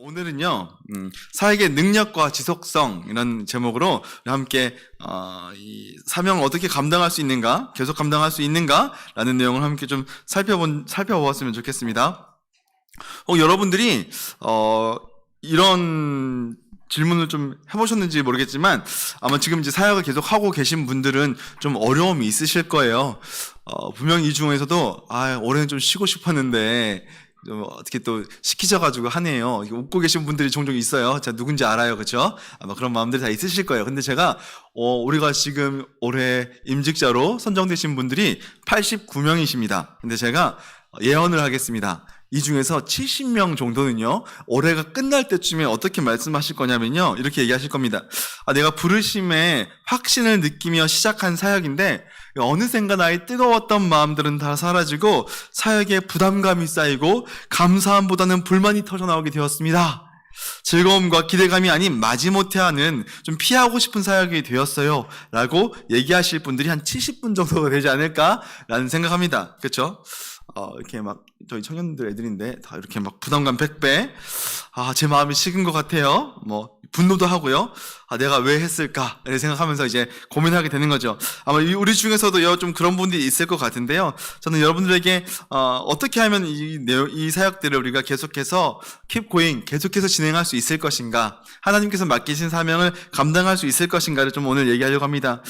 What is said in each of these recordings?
오늘은요, 사역의 능력과 지속성 이런 제목으로 함께 이 사명을 어떻게 감당할 수 있는가, 계속 감당할 수 있는가라는 내용을 함께 좀 살펴보았으면 좋겠습니다. 여러분들이 이런 질문을 좀 해보셨는지 모르겠지만 아마 지금 이제 사역을 계속 하고 계신 분들은 좀 어려움이 있으실 거예요. 분명히 이 중에서도 올해는 좀 쉬고 싶었는데 좀 어떻게 또 시키셔가지고 하네요. 웃고 계신 분들이 종종 있어요. 제가 누군지 알아요, 그렇죠? 아마 그런 마음들이 다 있으실 거예요. 근데 제가 우리가 지금 올해 임직자로 선정되신 분들이 89명이십니다. 근데 제가 예언을 하겠습니다. 이 중에서 70명 정도는요, 올해가 끝날 때쯤에 어떻게 말씀하실 거냐면요, 이렇게 얘기하실 겁니다. 내가 부르심에 확신을 느끼며 시작한 사역인데 어느샌가 나의 뜨거웠던 마음들은 다 사라지고 사역에 부담감이 쌓이고 감사함보다는 불만이 터져나오게 되었습니다. 즐거움과 기대감이 아닌 마지못해 하는 좀 피하고 싶은 사역이 되었어요 라고 얘기하실 분들이 한 70분 정도가 되지 않을까라는 생각합니다. 그렇죠? 이렇게 막 저희 청년들 애들인데 다 이렇게 막 부담감 100배, 제 마음이 식은 것 같아요. 분노도 하고요. 내가 왜 했을까? 이렇게 생각하면서 이제 고민하게 되는 거죠. 아마 우리 중에서도 좀 그런 분들이 있을 것 같은데요. 저는 여러분들에게 어떻게 하면 이 사역들을 우리가 계속해서 keep going, 계속해서 진행할 수 있을 것인가, 하나님께서 맡기신 사명을 감당할 수 있을 것인가를 좀 오늘 얘기하려고 합니다.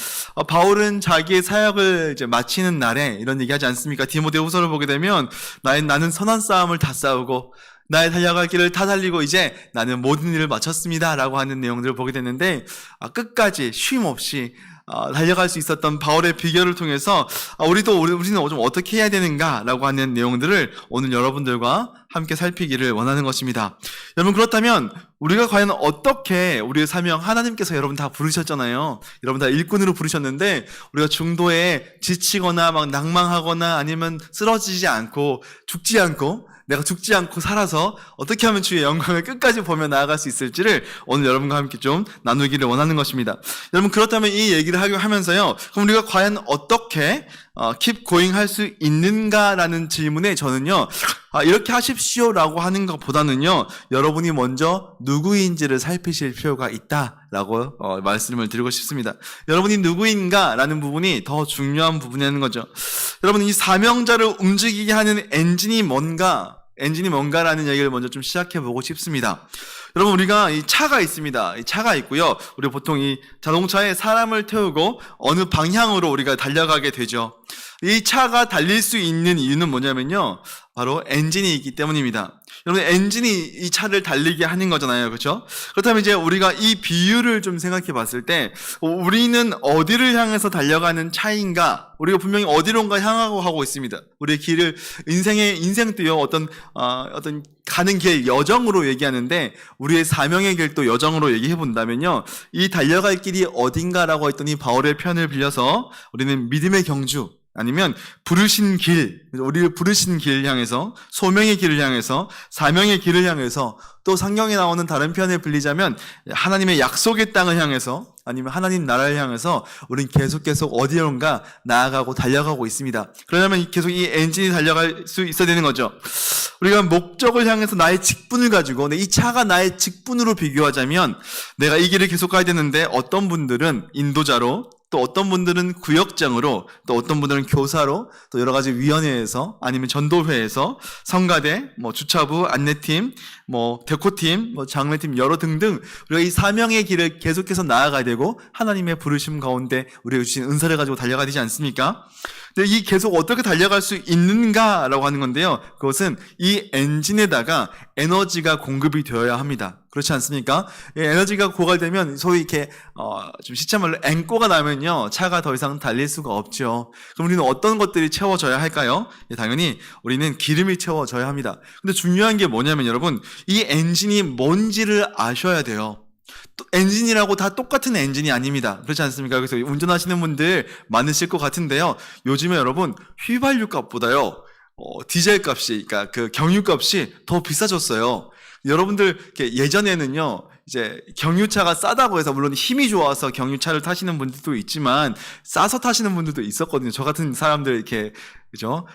바울은 자기의 사역을 이제 마치는 날에 이런 얘기하지 않습니까? 디모데후서를 보게 되면 나는 선한 싸움을 다 싸우고 나의 달려갈 길을 다 달리고 이제 나는 모든 일을 마쳤습니다 라고 하는 내용들을 보게 됐는데, 끝까지 쉼 없이 달려갈 수 있었던 바울의 비결을 통해서 우리는 좀 어떻게 해야 되는가 라고 하는 내용들을 오늘 여러분들과 함께 살피기를 원하는 것입니다. 여러분, 그렇다면 우리가 과연 어떻게 우리의 사명, 하나님께서 여러분 다 부르셨잖아요. 여러분 다 일꾼으로 부르셨는데 우리가 중도에 지치거나 막 낭망하거나 아니면 쓰러지지 않고 죽지 않고 내가 죽지 않고 살아서 어떻게 하면 주의 영광을 끝까지 보며 나아갈 수 있을지를 오늘 여러분과 함께 좀 나누기를 원하는 것입니다. 여러분, 그렇다면 이 얘기를 하면서요, 그럼 우리가 과연 어떻게 keep going 할 수 있는가라는 질문에 저는요, 이렇게 하십시오라고 하는 것보다는요, 여러분이 먼저 누구인지를 살피실 필요가 있다라고 말씀을 드리고 싶습니다. 여러분이 누구인가라는 부분이 더 중요한 부분이라는 거죠. 여러분, 이 사명자를 움직이게 하는 엔진이 뭔가라는 얘기를 먼저 좀 시작해 보고 싶습니다. 여러분, 우리가 이 차가 있습니다. 이 차가 있고요. 우리 보통 이 자동차에 사람을 태우고 어느 방향으로 우리가 달려가게 되죠. 이 차가 달릴 수 있는 이유는 뭐냐면요, 바로 엔진이 있기 때문입니다. 여러분, 엔진이 이 차를 달리게 하는 거잖아요. 그렇죠? 그렇다면 이제 우리가 이 비유를 좀 생각해 봤을 때, 우리는 어디를 향해서 달려가는 차인가? 우리가 분명히 어디론가 향하고 하고 있습니다. 우리의 길을, 인생도요, 어떤 가는 길, 여정으로 얘기하는데, 우리의 사명의 길도 여정으로 얘기해 본다면요, 이 달려갈 길이 어딘가라고 했더니 바울의 편을 빌려서 우리는 믿음의 경주, 아니면 부르신 길, 우리를 부르신 길을 향해서, 소명의 길을 향해서, 사명의 길을 향해서, 또 성경에 나오는 다른 편에 빌리자면 하나님의 약속의 땅을 향해서, 아니면 하나님 나라를 향해서 우리는 계속 어디론가 나아가고 달려가고 있습니다. 그러려면 계속 이 엔진이 달려갈 수 있어야 되는 거죠. 우리가 목적을 향해서 나의 직분을 가지고, 이 차가 나의 직분으로 비교하자면 내가 이 길을 계속 가야 되는데, 어떤 분들은 인도자로, 또 어떤 분들은 구역장으로, 또 어떤 분들은 교사로, 또 여러 가지 위원회에서, 아니면 전도회에서, 성가대, 주차부, 안내팀, 데코팀, 장례팀, 여러 등등 우리가 이 사명의 길을 계속해서 나아가야 되고, 하나님의 부르심 가운데 우리가 주신 은사를 가지고 달려가야 되지 않습니까? 근데 이 계속 어떻게 달려갈 수 있는가라고 하는 건데요, 그것은 이 엔진에다가 에너지가 공급이 되어야 합니다. 그렇지 않습니까? 에너지가 고갈되면 소위 이렇게 좀 시차말로 앵꼬가 나면요, 차가 더 이상 달릴 수가 없죠. 그럼 우리는 어떤 것들이 채워져야 할까요? 당연히 우리는 기름이 채워져야 합니다. 근데 중요한 게 뭐냐면 여러분, 이 엔진이 뭔지를 아셔야 돼요. 또 엔진이라고 다 똑같은 엔진이 아닙니다. 그렇지 않습니까? 그래서 운전하시는 분들 많으실 것 같은데요, 요즘에 여러분 휘발유 값보다요 디젤 값이, 그러니까 그 경유 값이 더 비싸졌어요. 여러분들 예전에는요, 이제 경유차가 싸다고 해서, 물론 힘이 좋아서 경유차를 타시는 분들도 있지만 싸서 타시는 분들도 있었거든요. 저 같은 사람들 그죠?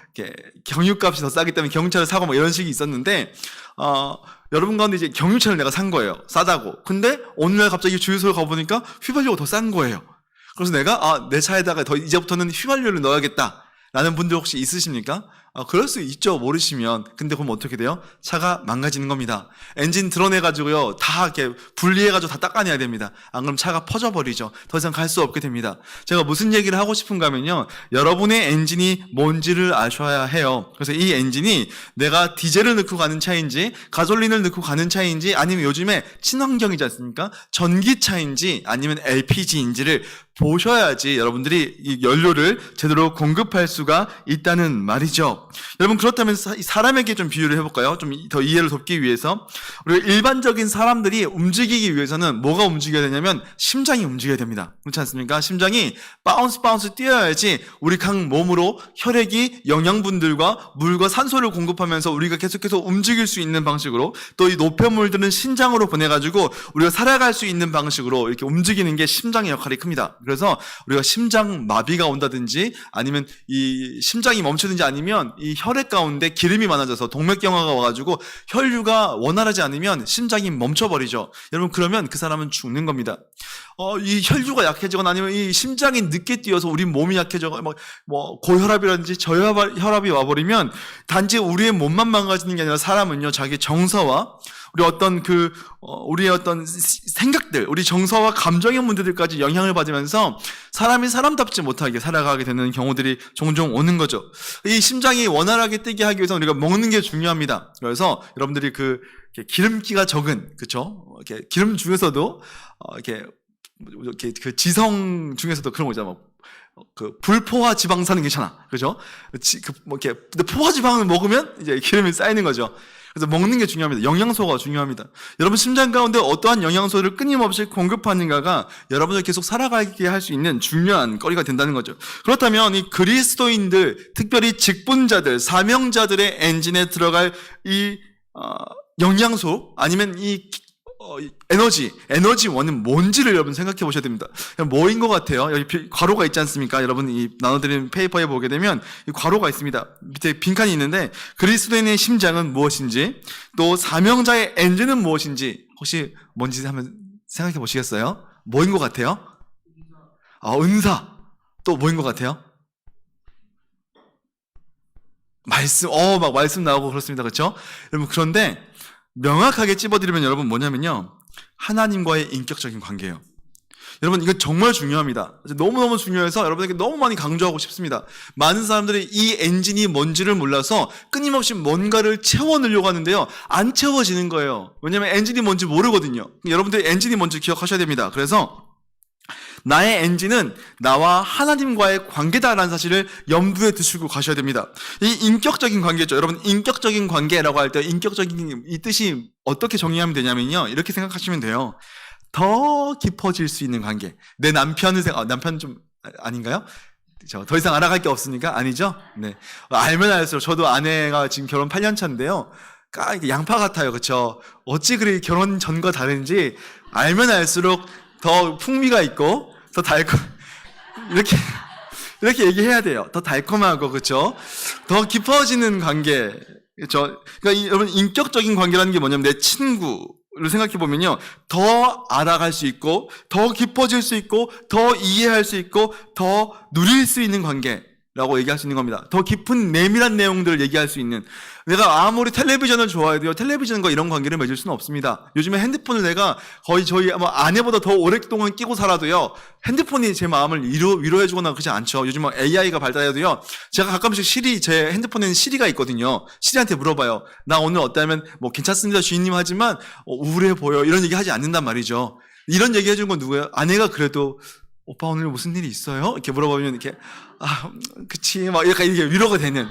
경유값이 더 싸기 때문에 경유차를 사고 이런 식이 있었는데, 여러분 가운데 이제 경유차를 내가 산 거예요. 싸다고. 근데 어느 날 갑자기 주유소를 가보니까 휘발유가 더 싼 거예요. 그래서 내가 내 차에다가 이제부터는 휘발유를 넣어야겠다 라는 분들 혹시 있으십니까? 그럴 수 있죠, 모르시면. 근데 그럼 어떻게 돼요? 차가 망가지는 겁니다. 엔진 드러내가지고요, 다 이렇게 분리해가지고 다 닦아내야 됩니다. 안 그러면 차가 퍼져버리죠. 더 이상 갈 수 없게 됩니다. 제가 무슨 얘기를 하고 싶은가 하면요, 여러분의 엔진이 뭔지를 아셔야 해요. 그래서 이 엔진이 내가 디젤을 넣고 가는 차인지, 가솔린을 넣고 가는 차인지, 아니면 요즘에 친환경이지 않습니까? 전기차인지, 아니면 LPG인지를 보셔야지 여러분들이 이 연료를 제대로 공급할 수가 있다는 말이죠. 여러분, 그렇다면 사람에게 좀 비유를 해볼까요? 좀 더 이해를 돕기 위해서. 우리가 일반적인 사람들이 움직이기 위해서는 뭐가 움직여야 되냐면 심장이 움직여야 됩니다. 그렇지 않습니까? 심장이 바운스 뛰어야지 우리 각 몸으로 혈액이 영양분들과 물과 산소를 공급하면서 우리가 계속해서 움직일 수 있는 방식으로, 또 이 노폐물들은 신장으로 보내가지고 우리가 살아갈 수 있는 방식으로 이렇게 움직이는 게 심장의 역할이 큽니다. 그래서 우리가 심장 마비가 온다든지, 아니면 이 심장이 멈추든지, 아니면 이 혈액 가운데 기름이 많아져서 동맥경화가 와가지고 혈류가 원활하지 않으면 심장이 멈춰버리죠. 여러분, 그러면 그 사람은 죽는 겁니다. 이 혈류가 약해지거나 아니면 이 심장이 늦게 뛰어서 우리 몸이 약해져, 고혈압이라든지 저혈압이 와버리면 단지 우리의 몸만 망가지는 게 아니라 사람은요, 자기 정서와 우리의 어떤 생각들, 우리 정서와 감정의 문제들까지 영향을 받으면서 사람이 사람답지 못하게 살아가게 되는 경우들이 종종 오는 거죠. 이 심장이 원활하게 뛰게 하기 위해서 우리가 먹는 게 중요합니다. 그래서 여러분들이 기름기가 적은, 그쵸? 이렇게 기름 중에서도, 이렇게 그 지성 중에서도 그런 거 있잖아. 불포화 지방산은 괜찮아. 그죠? 근데 포화 지방을 먹으면 이제 기름이 쌓이는 거죠. 그래서 먹는 게 중요합니다. 영양소가 중요합니다. 여러분, 심장 가운데 어떠한 영양소를 끊임없이 공급하는가가 여러분을 계속 살아가게 할 수 있는 중요한 거리가 된다는 거죠. 그렇다면 이 그리스도인들, 특별히 직분자들, 사명자들의 엔진에 들어갈 이 영양소, 아니면 이 에너지원은 뭔지를 여러분 생각해 보셔야 됩니다. 뭐인 것 같아요? 여기 괄호가 있지 않습니까? 여러분, 이 나눠드린 페이퍼에 보게 되면 이 괄호가 있습니다. 밑에 빈칸이 있는데, 그리스도인의 심장은 무엇인지, 또 사명자의 엔진은 무엇인지, 혹시 뭔지 한번 생각해 보시겠어요? 뭐인 것 같아요? 은사. 또 뭐인 것 같아요? 말씀. 막 말씀 나오고 그렇습니다. 그렇죠? 여러분, 그런데 명확하게 찝어드리면 여러분 뭐냐면요, 하나님과의 인격적인 관계예요. 여러분, 이거 정말 중요합니다. 너무너무 중요해서 여러분에게 너무 많이 강조하고 싶습니다. 많은 사람들이 이 엔진이 뭔지를 몰라서 끊임없이 뭔가를 채워 넣으려고 하는데요, 안 채워지는 거예요. 왜냐하면 엔진이 뭔지 모르거든요. 여러분들이 엔진이 뭔지 기억하셔야 됩니다. 그래서 나의 엔진은 나와 하나님과의 관계다라는 사실을 염두에 두시고 가셔야 됩니다. 이 인격적인 관계죠. 여러분, 인격적인 관계라고 할 때 인격적인 이 뜻이 어떻게 정의하면 되냐면요, 이렇게 생각하시면 돼요. 더 깊어질 수 있는 관계. 내 남편은 남편 좀 아닌가요? 더 이상 알아갈 게 없으니까 아니죠? 네. 알면 알수록, 저도 아내가 지금 결혼 8년 차인데요, 양파 같아요. 그렇죠? 어찌 그리 결혼 전과 다른지 알면 알수록 더 풍미가 있고 더 이렇게 얘기해야 돼요. 더 달콤하고, 그렇죠? 더 깊어지는 관계, 그렇죠? 그러니까 여러분, 인격적인 관계라는 게 뭐냐면 내 친구를 생각해 보면요, 더 알아갈 수 있고, 더 깊어질 수 있고, 더 이해할 수 있고, 더 누릴 수 있는 관계라고 얘기할 수 있는 겁니다. 더 깊은 내밀한 내용들을 얘기할 수 있는. 내가 아무리 텔레비전을 좋아해도요, 텔레비전과 이런 관계를 맺을 수는 없습니다. 요즘에 핸드폰을 내가 거의 저희 아내보다 더 오랫동안 끼고 살아도요, 핸드폰이 제 마음을 위로해주거나 그러지 않죠. 요즘 AI가 발달해도요, 제가 가끔씩 제 핸드폰에는 시리가 있거든요. 시리한테 물어봐요. 나 오늘 어떠면 괜찮습니다 주인님 하지만 우울해 보여, 이런 얘기 하지 않는단 말이죠. 이런 얘기 해주는 건 누구예요? 아내가. 그래도 오빠 오늘 무슨 일이 있어요? 이렇게 물어보면 이렇게 그치, 약간 이게 위로가 되는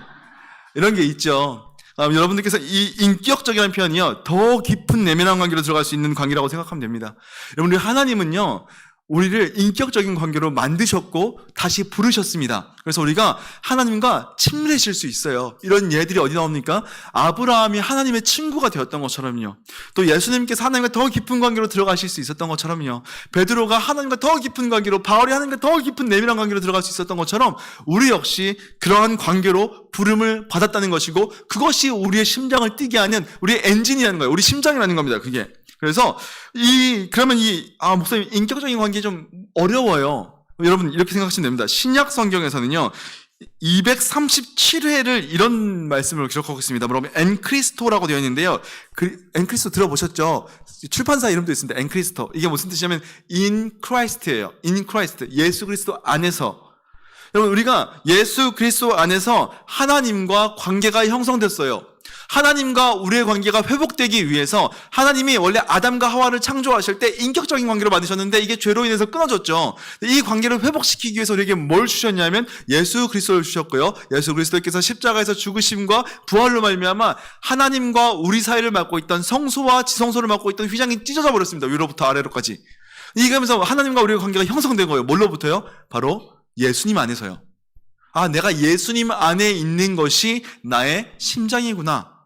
이런 게 있죠. 여러분들께서 이 인격적이라는 표현이요, 더 깊은 내면한 관계로 들어갈 수 있는 관계라고 생각하면 됩니다. 여러분, 우리 하나님은요, 우리를 인격적인 관계로 만드셨고 다시 부르셨습니다. 그래서 우리가 하나님과 친밀해질 수 있어요. 이런 예들이 어디 나옵니까? 아브라함이 하나님의 친구가 되었던 것처럼요. 또 예수님께서 하나님과 더 깊은 관계로 들어가실 수 있었던 것처럼요. 베드로가 하나님과 더 깊은 관계로, 바울이 하나님과 더 깊은 내밀한 관계로 들어갈 수 있었던 것처럼 우리 역시 그러한 관계로 부름을 받았다는 것이고, 그것이 우리의 심장을 뛰게 하는 우리의 엔진이라는 거예요. 우리 심장이라는 겁니다. 그게. 그래서 그러면 목사님 인격적인 관계 좀 어려워요. 여러분 이렇게 생각하시면 됩니다. 신약 성경에서는요 237회를 이런 말씀을 기록하고 있습니다. 뭐라면 엔크리스토라고 되어 있는데요. 엔크리스토 들어보셨죠? 출판사 이름도 있습니다. 엔크리스토. 이게 무슨 뜻이냐면 in Christ예요. in Christ. 예수 그리스도 안에서. 여러분 우리가 예수 그리스도 안에서 하나님과 관계가 형성됐어요. 하나님과 우리의 관계가 회복되기 위해서 하나님이 원래 아담과 하와를 창조하실 때 인격적인 관계로 만드셨는데 이게 죄로 인해서 끊어졌죠. 이 관계를 회복시키기 위해서 우리에게 뭘 주셨냐면 예수 그리스도를 주셨고요. 예수 그리스도께서 십자가에서 죽으심과 부활로 말미암아 하나님과 우리 사이를 맡고 있던 성소와 지성소를 맡고 있던 휘장이 찢어져 버렸습니다. 위로부터 아래로까지. 이러면서 하나님과 우리의 관계가 형성된 거예요. 뭘로부터요? 바로 예수님 안에서요. 내가 예수님 안에 있는 것이 나의 심장이구나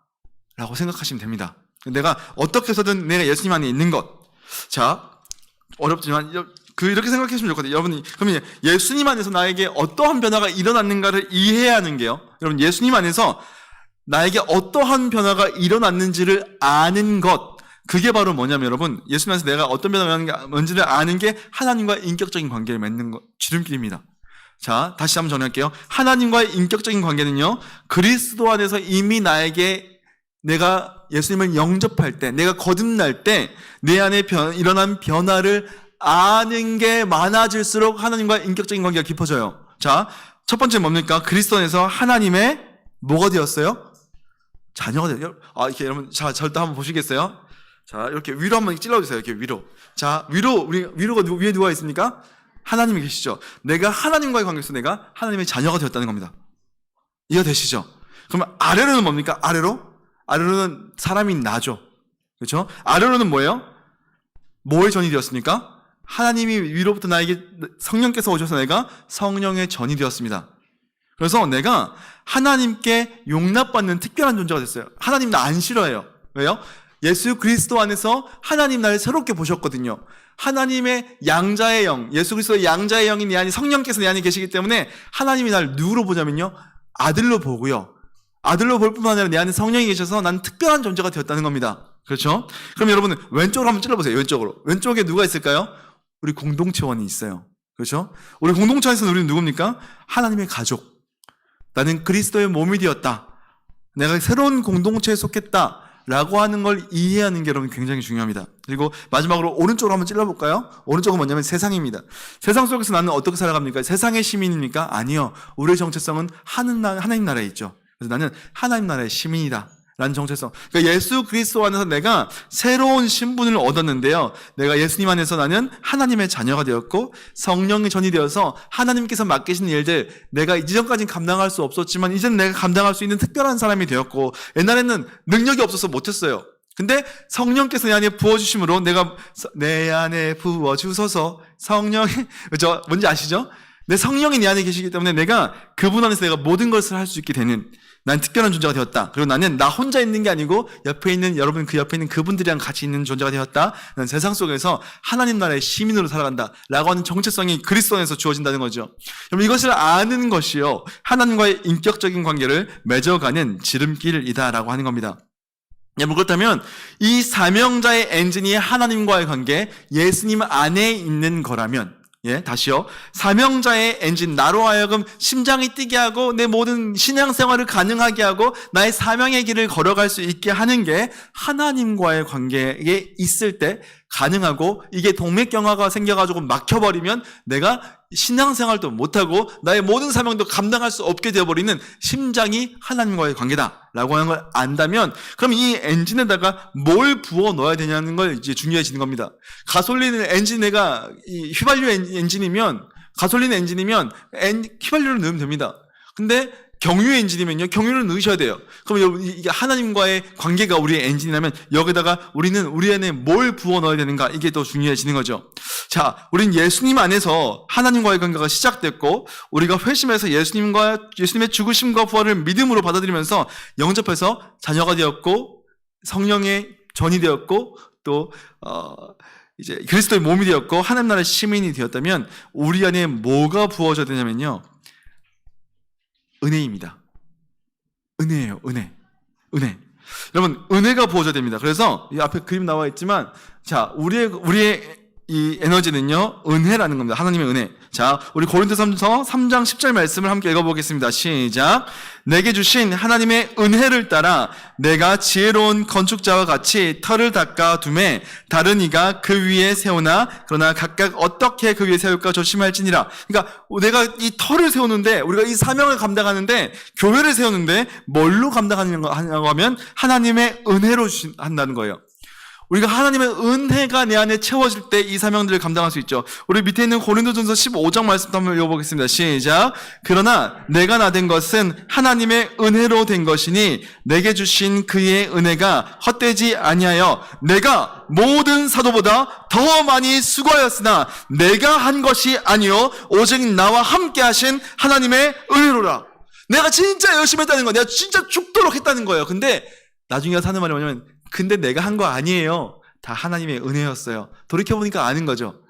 라고 생각하시면 됩니다. 내가 어떻게 해서든 내가 예수님 안에 있는 것. 자, 어렵지만 이렇게 생각하시면 좋거든요. 여러분, 그러면 예수님 안에서 나에게 어떠한 변화가 일어났는가를 이해해야 하는 게요. 여러분, 예수님 안에서 나에게 어떠한 변화가 일어났는지를 아는 것. 그게 바로 뭐냐면 여러분, 예수님 안에서 내가 어떤 변화가 일어났는지를 아는 게 하나님과 인격적인 관계를 맺는 것, 지름길입니다. 자, 다시 한번 정리할게요. 하나님과의 인격적인 관계는요, 그리스도 안에서 이미 내가 예수님을 영접할 때, 내가 거듭날 때, 내 안에 일어난 변화를 아는 게 많아질수록 하나님과의 인격적인 관계가 깊어져요. 자, 첫 번째 뭡니까? 그리스도 안에서 하나님의 뭐가 되었어요? 자녀가 되었어요. 이렇게 여러분, 자, 저를 또 한번 보시겠어요? 자, 이렇게 위로 한번 찔러주세요. 이렇게 위로. 자, 위로가 위에 누가 있습니까? 하나님이 계시죠. 내가 하나님과의 관계에서 내가 하나님의 자녀가 되었다는 겁니다. 이해가 되시죠? 그러면 아래로는 뭡니까? 아래로는 사람이 나죠. 그렇죠? 아래로는 뭐예요? 뭐의 전이 되었습니까? 하나님이 위로부터 나에게 성령께서 오셔서 내가 성령의 전이 되었습니다. 그래서 내가 하나님께 용납받는 특별한 존재가 됐어요. 하나님 나 안 싫어해요. 왜요? 예수 그리스도 안에서 하나님 나를 새롭게 보셨거든요. 하나님의 양자의 영, 예수 그리스도의 양자의 영이 내 안에, 성령께서 내 안에 계시기 때문에 하나님이 나를 누구로 보자면요, 아들로 보고요. 아들로 볼 뿐만 아니라 내 안에 성령이 계셔서 난 특별한 존재가 되었다는 겁니다. 그렇죠? 그럼 여러분 왼쪽으로 한번 찔러보세요. 왼쪽에 누가 있을까요? 우리 공동체원이 있어요. 그렇죠? 우리 공동체에서는 우리는 누굽니까? 하나님의 가족. 나는 그리스도의 몸이 되었다. 내가 새로운 공동체에 속했다. 라고 하는 걸 이해하는 게 여러분 굉장히 중요합니다. 그리고 마지막으로 오른쪽으로 한번 찔러볼까요? 오른쪽은 뭐냐면 세상입니다. 세상 속에서 나는 어떻게 살아갑니까? 세상의 시민입니까? 아니요. 우리의 정체성은 하나님 나라에 있죠. 그래서 나는 하나님 나라의 시민이다 라는 정체성. 그러니까 예수 그리스도 안에서 내가 새로운 신분을 얻었는데요, 내가 예수님 안에서 나는 하나님의 자녀가 되었고 성령의 전이 되어서 하나님께서 맡기신 일들, 내가 이전까지는 감당할 수 없었지만 이제는 내가 감당할 수 있는 특별한 사람이 되었고, 옛날에는 능력이 없어서 못했어요. 근데 성령께서 내 안에 부어주심으로 내 안에 부어주소서, 성령이, 그죠? 뭔지 아시죠? 내 성령이 내 안에 계시기 때문에 내가 그분 안에서 내가 모든 것을 할 수 있게 되는, 난 특별한 존재가 되었다. 그리고 나는 나 혼자 있는 게 아니고 옆에 있는 여러분, 그 옆에 있는 그분들이랑 같이 있는 존재가 되었다. 난 세상 속에서 하나님 나라의 시민으로 살아간다 라고 하는 정체성이 그리스도 안에서 주어진다는 거죠. 여러분, 이것을 아는 것이요, 하나님과의 인격적인 관계를 맺어가는 지름길이다 라고 하는 겁니다. 여러분, 그렇다면 이 사명자의 엔진이 하나님과의 관계, 예수님 안에 있는 거라면, 다시요. 사명자의 엔진, 나로 하여금 심장이 뛰게 하고 내 모든 신앙생활을 가능하게 하고 나의 사명의 길을 걸어갈 수 있게 하는 게 하나님과의 관계에 있을 때 가능하고, 이게 동맥경화가 생겨가지고 막혀버리면 내가 신앙생활도 못하고 나의 모든 사명도 감당할 수 없게 되어버리는 심장이 하나님과의 관계다라고 하는 걸 안다면, 그럼 이 엔진에다가 뭘 부어 넣어야 되냐는 걸 이제 중요해지는 겁니다. 가솔린 엔진, 내가 이 휘발유 엔진이면, 가솔린 엔진이면 휘발유를 넣으면 됩니다. 근데 경유의 엔진이면요, 경유를 넣으셔야 돼요. 그럼 여러분, 이게 하나님과의 관계가 우리의 엔진이라면 여기다가 우리는 우리 안에 뭘 부어 넣어야 되는가, 이게 더 중요해지는 거죠. 자, 우린 예수님 안에서 하나님과의 관계가 시작됐고, 우리가 회심해서 예수님의 죽으심과 부활을 믿음으로 받아들이면서 영접해서 자녀가 되었고, 성령의 전이 되었고, 또 이제 그리스도의 몸이 되었고 하나님 나라의 시민이 되었다면 우리 안에 뭐가 부어져야 되냐면요, 은혜입니다. 은혜예요. 은혜. 여러분, 은혜가 부어져야 됩니다. 그래서 이 앞에 그림 나와 있지만, 자, 우리의 이 에너지는요, 은혜라는 겁니다. 하나님의 은혜. 자, 우리 고린도전서 3장 10절 말씀을 함께 읽어보겠습니다. 시작. 내게 주신 하나님의 은혜를 따라 내가 지혜로운 건축자와 같이 터를 닦아 두매 다른 이가 그 위에 세우나 그러나 각각 어떻게 그 위에 세울까 조심할지니라. 그러니까 내가 이 터를 세우는데, 우리가 이 사명을 감당하는데, 교회를 세우는데 뭘로 감당하냐고 하면 하나님의 은혜로 한다는 거예요. 우리가 하나님의 은혜가 내 안에 채워질 때 이 사명들을 감당할 수 있죠. 우리 밑에 있는 고린도전서 15장 말씀도 한번 읽어보겠습니다. 시작. 그러나 내가 나된 것은 하나님의 은혜로 된 것이니 내게 주신 그의 은혜가 헛되지 아니하여 내가 모든 사도보다 더 많이 수고하였으나 내가 한 것이 아니요 오직 나와 함께 하신 하나님의 은혜로라. 내가 진짜 열심히 했다는 거야. 내가 진짜 죽도록 했다는 거예요. 근데 나중에 사는 말이 뭐냐면, 근데 내가 한 거 아니에요. 다 하나님의 은혜였어요. 돌이켜보니까 아는 거죠.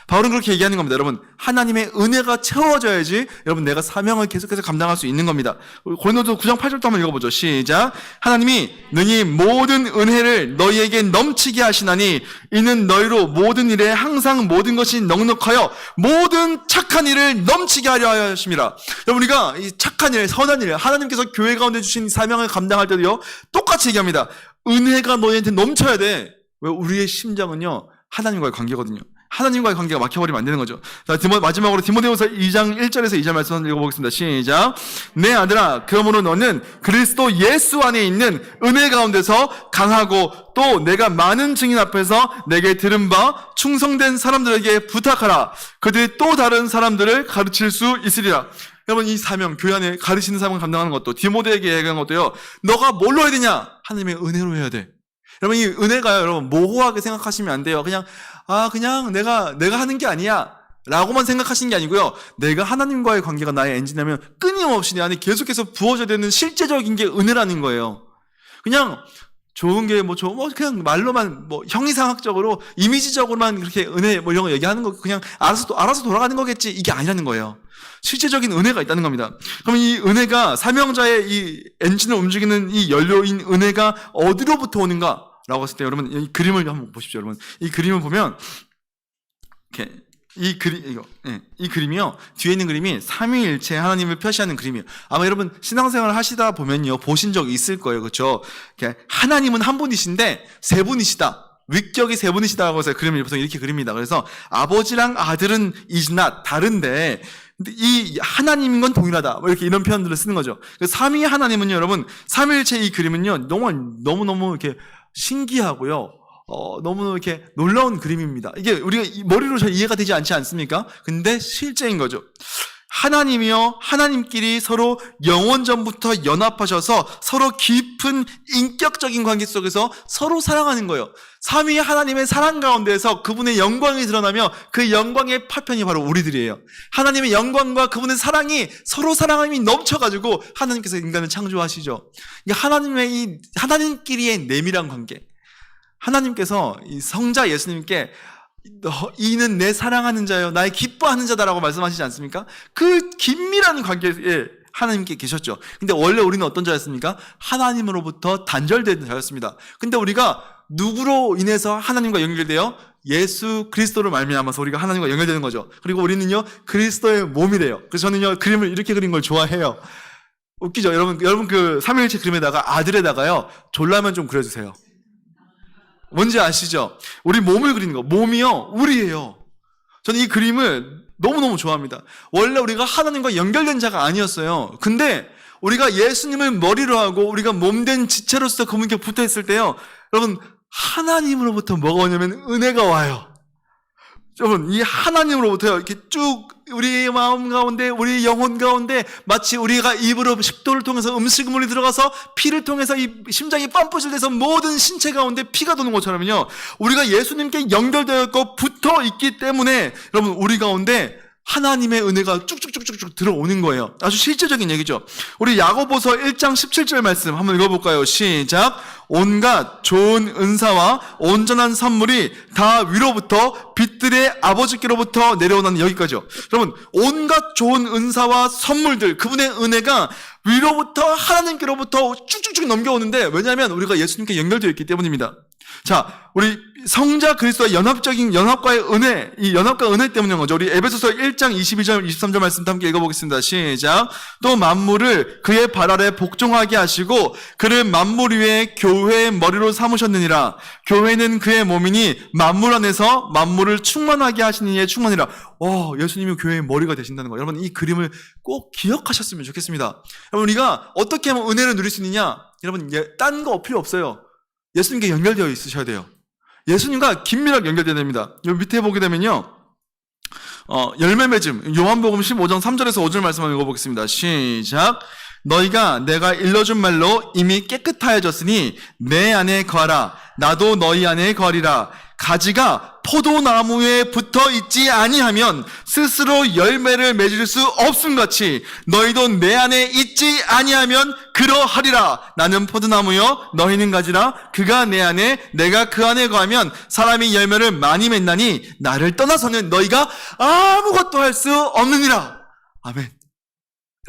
바울은 그렇게 얘기하는 겁니다. 여러분, 하나님의 은혜가 채워져야지 여러분 내가 사명을 계속해서 감당할 수 있는 겁니다. 고린도서 9장 8절도 한번 읽어보죠. 시작. 하나님이 능히 모든 은혜를 너희에게 넘치게 하시나니 이는 너희로 모든 일에 항상 모든 것이 넉넉하여 모든 착한 일을 넘치게 하려 하심이라. 여러분, 우리가 이 착한 일, 선한 일, 하나님께서 교회 가운데 주신 사명을 감당할 때도요, 똑같이 얘기합니다. 은혜가 너희한테 넘쳐야 돼. 왜? 우리의 심장은요, 하나님과의 관계거든요. 하나님과의 관계가 막혀버리면 안 되는 거죠. 자, 마지막으로 디모데후서 2장 1절에서 2절 말씀 한번 읽어보겠습니다. 시작. 내 아들아, 그러므로 너는 그리스도 예수 안에 있는 은혜 가운데서 강하고 또 내가 많은 증인 앞에서 내게 들은 바 충성된 사람들에게 부탁하라. 그들이 또 다른 사람들을 가르칠 수 있으리라. 여러분, 이 사명, 교회 안에 가르치는 사명을 감당하는 것도, 디모데에게 얘기하는 것도요, 너가 뭘로 해야 되냐? 하나님의 은혜로 해야 돼. 여러분, 이 은혜가요, 여러분, 모호하게 생각하시면 안 돼요. 그냥 내가 하는 게 아니야 라고만 생각하시는 게 아니고요, 내가 하나님과의 관계가 나의 엔진이라면 끊임없이 내 안에 계속해서 부어져야 되는 실제적인 게 은혜라는 거예요. 그냥 좋은 게 그냥 말로만 형이상학적으로 이미지적으로만 그렇게 은혜 이런 거 얘기하는 거, 그냥 알아서 돌아가는 거겠지, 이게 아니라는 거예요. 실제적인 은혜가 있다는 겁니다. 그럼 이 은혜가, 사명자의 이 엔진을 움직이는 이 연료인 은혜가 어디로부터 오는가? 라고 했을 때, 여러분, 이 그림을 한번 보십시오. 여러분, 이 그림을 보면, 이렇게, 이 그림이요, 뒤에 있는 그림이 삼위일체 하나님을 표시하는 그림이에요. 아마 여러분, 신앙생활을 하시다 보면요, 보신 적 있을 거예요. 그렇죠? 하나님은 한 분이신데, 세 분이시다. 위격이 세 분이시다고 해서 그림을 보통 이렇게 그립니다. 그래서 아버지랑 아들은 is not, 다른데, 근데 이 하나님인 건 동일하다. 이렇게 이런 표현들을 쓰는 거죠. 삼위 하나님은요, 여러분, 삼위일체 이 그림은요, 너무너무 이렇게 신기하고요, 너무 이렇게 놀라운 그림입니다. 이게 우리가 머리로 잘 이해가 되지 않지 않습니까? 근데 실제인 거죠. 하나님이요, 하나님끼리 서로 영원전부터 연합하셔서 서로 깊은 인격적인 관계 속에서 서로 사랑하는 거예요. 삼위 하나님의 사랑 가운데에서 그분의 영광이 드러나며 그 영광의 파편이 바로 우리들이에요. 하나님의 영광과 그분의 사랑이 서로 사랑함이 넘쳐가지고 하나님께서 인간을 창조하시죠. 하나님끼리의 내밀한 관계. 하나님께서 이 성자 예수님께 이는 내 사랑하는 자요, 나의 기뻐하는 자다라고 말씀하시지 않습니까? 그 긴밀한 관계에 하나님께 계셨죠. 근데 원래 우리는 어떤 자였습니까? 하나님으로부터 단절된 자였습니다. 근데 우리가 누구로 인해서 하나님과 연결돼요? 예수 그리스도로 말미암아서 우리가 하나님과 연결되는 거죠. 그리고 우리는요, 그리스도의 몸이래요. 그래서 저는요, 그림을 이렇게 그린 걸 좋아해요. 웃기죠? 여러분 그 삼위일체 그림에다가 아들에다가요, 졸라면 좀 그려주세요. 뭔지 아시죠? 우리 몸을 그리는 거. 몸이요, 우리예요. 저는 이 그림을 너무너무 좋아합니다. 원래 우리가 하나님과 연결된 자가 아니었어요. 근데 우리가 예수님을 머리로 하고 우리가 몸된 지체로서 그분께 붙어 있을 때요, 여러분, 하나님으로부터 뭐가 오냐면 은혜가 와요. 여러분, 이 하나님으로부터 이렇게 쭉 우리의 마음 가운데, 우리 영혼 가운데 마치 우리가 입으로 식도를 통해서 음식물이 들어가서 피를 통해서 이 심장이 빰뿌질돼서 모든 신체 가운데 피가 도는 것처럼요. 우리가 예수님께 연결되어 있고 붙어 있기 때문에 여러분 우리 가운데 하나님의 은혜가 쭉쭉쭉쭉쭉 들어오는 거예요. 아주 실제적인 얘기죠. 우리 야고보서 1장 17절 말씀 한번 읽어볼까요? 시작. 온갖 좋은 은사와 온전한 선물이 다 위로부터 빛들의 아버지께로부터 내려오는 여기까지요. 여러분, 온갖 좋은 은사와 선물들, 그분의 은혜가 위로부터 하나님께로부터 쭉쭉쭉 넘겨오는데, 왜냐하면 우리가 예수님께 연결되어 있기 때문입니다. 자, 우리 성자 그리스도의 연합과의 은혜, 이 연합과 은혜 때문인 거죠. 우리 에베소서 1장 22절, 23절 말씀 함께 읽어보겠습니다. 시작. 또 만물을 그의 발 아래 복종하게 하시고 그를 만물 위에 교회의 머리로 삼으셨느니라. 교회는 그의 몸이니 만물 안에서 만물을 충만하게 하시는 이의 충만이라. 예수님이 교회의 머리가 되신다는 거. 여러분, 이 그림을 꼭 기억하셨으면 좋겠습니다. 여러분, 우리가 어떻게 하면 은혜를 누릴 수 있느냐? 여러분, 딴 거 필요 없어요. 예수님께 연결되어 있으셔야 돼요. 예수님과 긴밀하게 연결되어야 됩니다. 여기 밑에 보게 되면요. 열매 맺음, 요한복음 15장 3절에서 5절 말씀 한번 읽어보겠습니다. 시작. 너희가 내가 일러준 말로 이미 깨끗하여졌으니 내 안에 거하라. 나도 너희 안에 거하리라. 가지가 포도나무에 붙어 있지 아니하면 스스로 열매를 맺을 수 없음같이 너희도 내 안에 있지 아니하면 그러하리라. 나는 포도나무요 너희는 가지라. 그가 내 안에 내가 그 안에 거하면 사람이 열매를 많이 맺나니 나를 떠나서는 너희가 아무것도 할 수 없느니라. 아멘.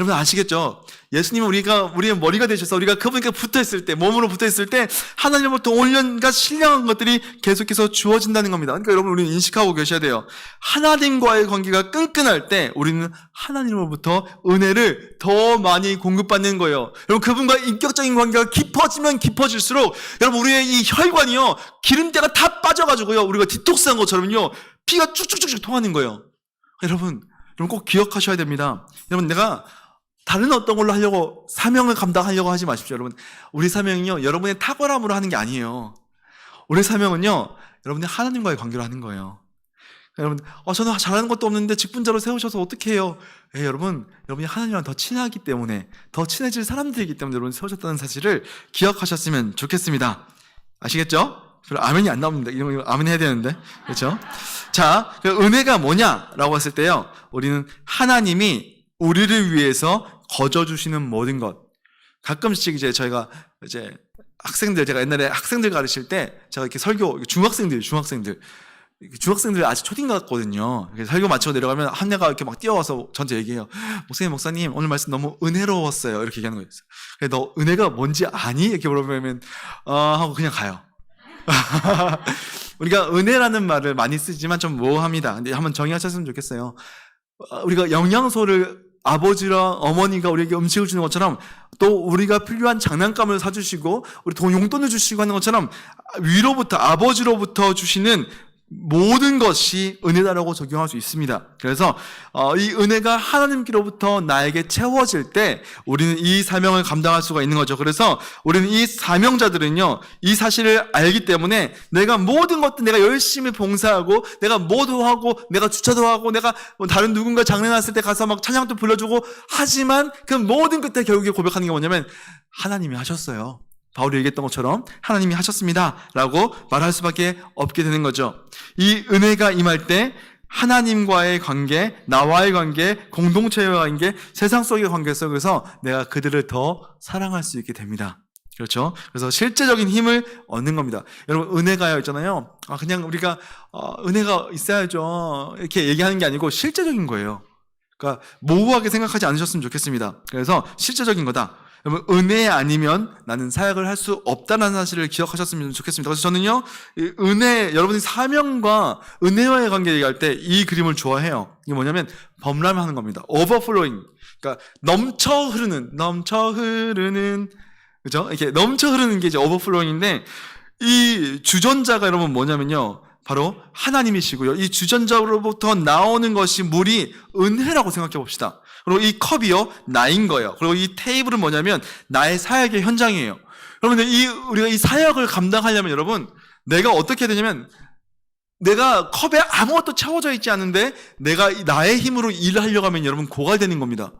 여러분 아시겠죠? 예수님은 우리의 머리가 되셔서 우리가 그분께 붙어있을 때, 몸으로 붙어있을 때 하나님으로부터 온갖 신령한 것들이 계속해서 주어진다는 겁니다. 그러니까 여러분 우리는 인식하고 계셔야 돼요. 하나님과의 관계가 끈끈할 때 우리는 하나님으로부터 은혜를 더 많이 공급받는 거예요. 여러분 그분과 인격적인 관계가 깊어지면 깊어질수록 여러분 우리의 이 혈관이요 기름때가 다 빠져가지고요 우리가 디톡스한 것처럼요 피가 쭉쭉쭉쭉 통하는 거예요. 여러분 꼭 기억하셔야 됩니다. 여러분 내가 다른 어떤 걸로 하려고 사명을 감당하려고 하지 마십시오. 여러분 우리 사명은요 여러분의 탁월함으로 하는 게 아니에요. 우리 사명은요 여러분이 하나님과의 관계로 하는 거예요. 여러분 저는 잘하는 것도 없는데 직분자로 세우셔서 어떻게 해요? 여러분이 하나님이랑 더 친하기 때문에 더 친해질 사람들이기 때문에 여러분 세우셨다는 사실을 기억하셨으면 좋겠습니다. 아시겠죠? 별로 아멘이 안 나옵니다. 이런 거 아멘 해야 되는데 그렇죠? 자, 은혜가 뭐냐라고 했을 때요 우리는 하나님이 우리를 위해서 거저 주시는 모든 것. 가끔씩 저희가 제가 옛날에 학생들 가르칠 때 제가 이렇게 설교 중학생들 아직 초딩 같거든요. 설교 마치고 내려가면 한 애가 이렇게 막 뛰어와서 저한테 얘기해요. 목사님 오늘 말씀 너무 은혜로웠어요. 이렇게 얘기하는 거였어요. 너 은혜가 뭔지 아니? 이렇게 물어보면 하고 그냥 가요. 우리가 은혜라는 말을 많이 쓰지만 좀 모호합니다. 근데 한번 정의하셨으면 좋겠어요. 우리가 영양소를 아버지랑 어머니가 우리에게 음식을 주는 것처럼 또 우리가 필요한 장난감을 사주시고 우리 용돈을 주시고 하는 것처럼 위로부터 아버지로부터 주시는 모든 것이 은혜다라고 적용할 수 있습니다. 그래서 이 은혜가 하나님께로부터 나에게 채워질 때 우리는 이 사명을 감당할 수가 있는 거죠. 그래서 우리는 이 사명자들은요 이 사실을 알기 때문에 내가 모든 것들 내가 열심히 봉사하고 내가 뭐도 하고 내가 주차도 하고 내가 다른 누군가 장례 났을 때 가서 막 찬양도 불러주고 하지만 그 모든 끝에 결국에 고백하는 게 뭐냐면 하나님이 하셨어요. 바울이 얘기했던 것처럼 하나님이 하셨습니다 라고 말할 수밖에 없게 되는 거죠. 이 은혜가 임할 때 하나님과의 관계, 나와의 관계, 공동체와의 관계, 세상 속의 관계 속에서 내가 그들을 더 사랑할 수 있게 됩니다. 그렇죠? 그래서 실제적인 힘을 얻는 겁니다. 여러분 은혜가요 있잖아요. 그냥 우리가 은혜가 있어야죠 이렇게 얘기하는 게 아니고 실제적인 거예요. 그러니까 모호하게 생각하지 않으셨으면 좋겠습니다. 그래서 실제적인 거다. 여러분 은혜 아니면 나는 사역을 할 수 없다는 사실을 기억하셨으면 좋겠습니다. 그래서 저는요 은혜 여러분이 사명과 은혜와의 관계 얘기할 때 이 그림을 좋아해요. 이게 뭐냐면 범람하는 겁니다. overflowing. 그러니까 넘쳐 흐르는 그죠? 이렇게 넘쳐 흐르는 게 이제 overflowing인데 이 주전자가 여러분 뭐냐면요 바로 하나님이시고요. 이 주전자로부터 나오는 것이 물이 은혜라고 생각해 봅시다. 그리고 이 컵이요 나인 거예요. 그리고 이 테이블은 뭐냐면 나의 사역의 현장이에요. 여러분들 우리가 이 사역을 감당하려면 여러분 내가 어떻게 해야 되냐면 내가 컵에 아무것도 채워져 있지 않은데 내가 나의 힘으로 일을 하려고 하면 여러분 고갈되는 겁니다.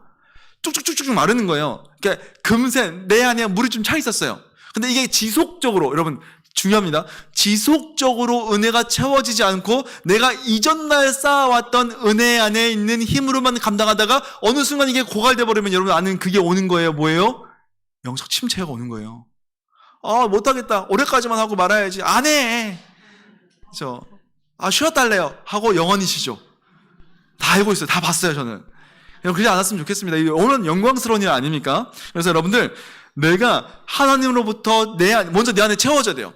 쭉쭉쭉쭉 마르는 거예요. 그러니까 금세 내 안에 물이 좀 차 있었어요. 근데 이게 지속적으로, 여러분 중요합니다. 지속적으로 은혜가 채워지지 않고 내가 이전날 쌓아왔던 은혜 안에 있는 힘으로만 감당하다가 어느 순간 이게 고갈돼 버리면 여러분 아는 그게 오는 거예요. 뭐예요? 영적 침체가 오는 거예요. 못하겠다. 올해까지만 하고 말아야지. 안 해. 그렇죠? 쉬었다 할래요. 하고 영원히 쉬죠. 다 알고 있어요. 다 봤어요, 저는. 그러지 않았으면 좋겠습니다. 오늘 영광스러운 일 아닙니까? 그래서 여러분들, 내가 하나님으로부터 먼저 내 안에 채워져야 돼요.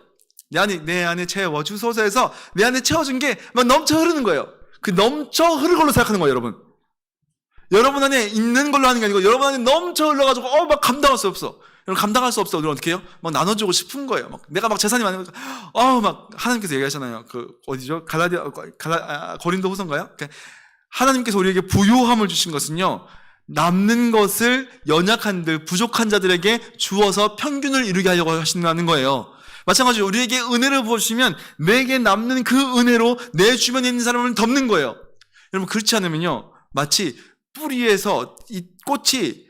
내 안에 채워주소서 해서 내 안에 채워준 게 막 넘쳐 흐르는 거예요. 그 넘쳐 흐르는 걸로 생각하는 거예요, 여러분. 여러분 안에 있는 걸로 하는 게 아니고 여러분 안에 넘쳐 흘러가지고 막 감당할 수 없어. 여러분 감당할 수 없어. 어떻게 해요? 막 나눠주고 싶은 거예요. 내가 막 재산이 많으니까 막 하나님께서 얘기하잖아요. 어디죠? 고린도 후서인가요? 하나님께서 우리에게 부요함을 주신 것은요, 남는 것을 연약한들, 부족한 자들에게 주어서 평균을 이루게 하려고 하신다는 거예요. 마찬가지로 우리에게 은혜를 부어주시면 내게 남는 그 은혜로 내 주변에 있는 사람을 덮는 거예요. 여러분 그렇지 않으면요, 마치 뿌리에서 이 꽃이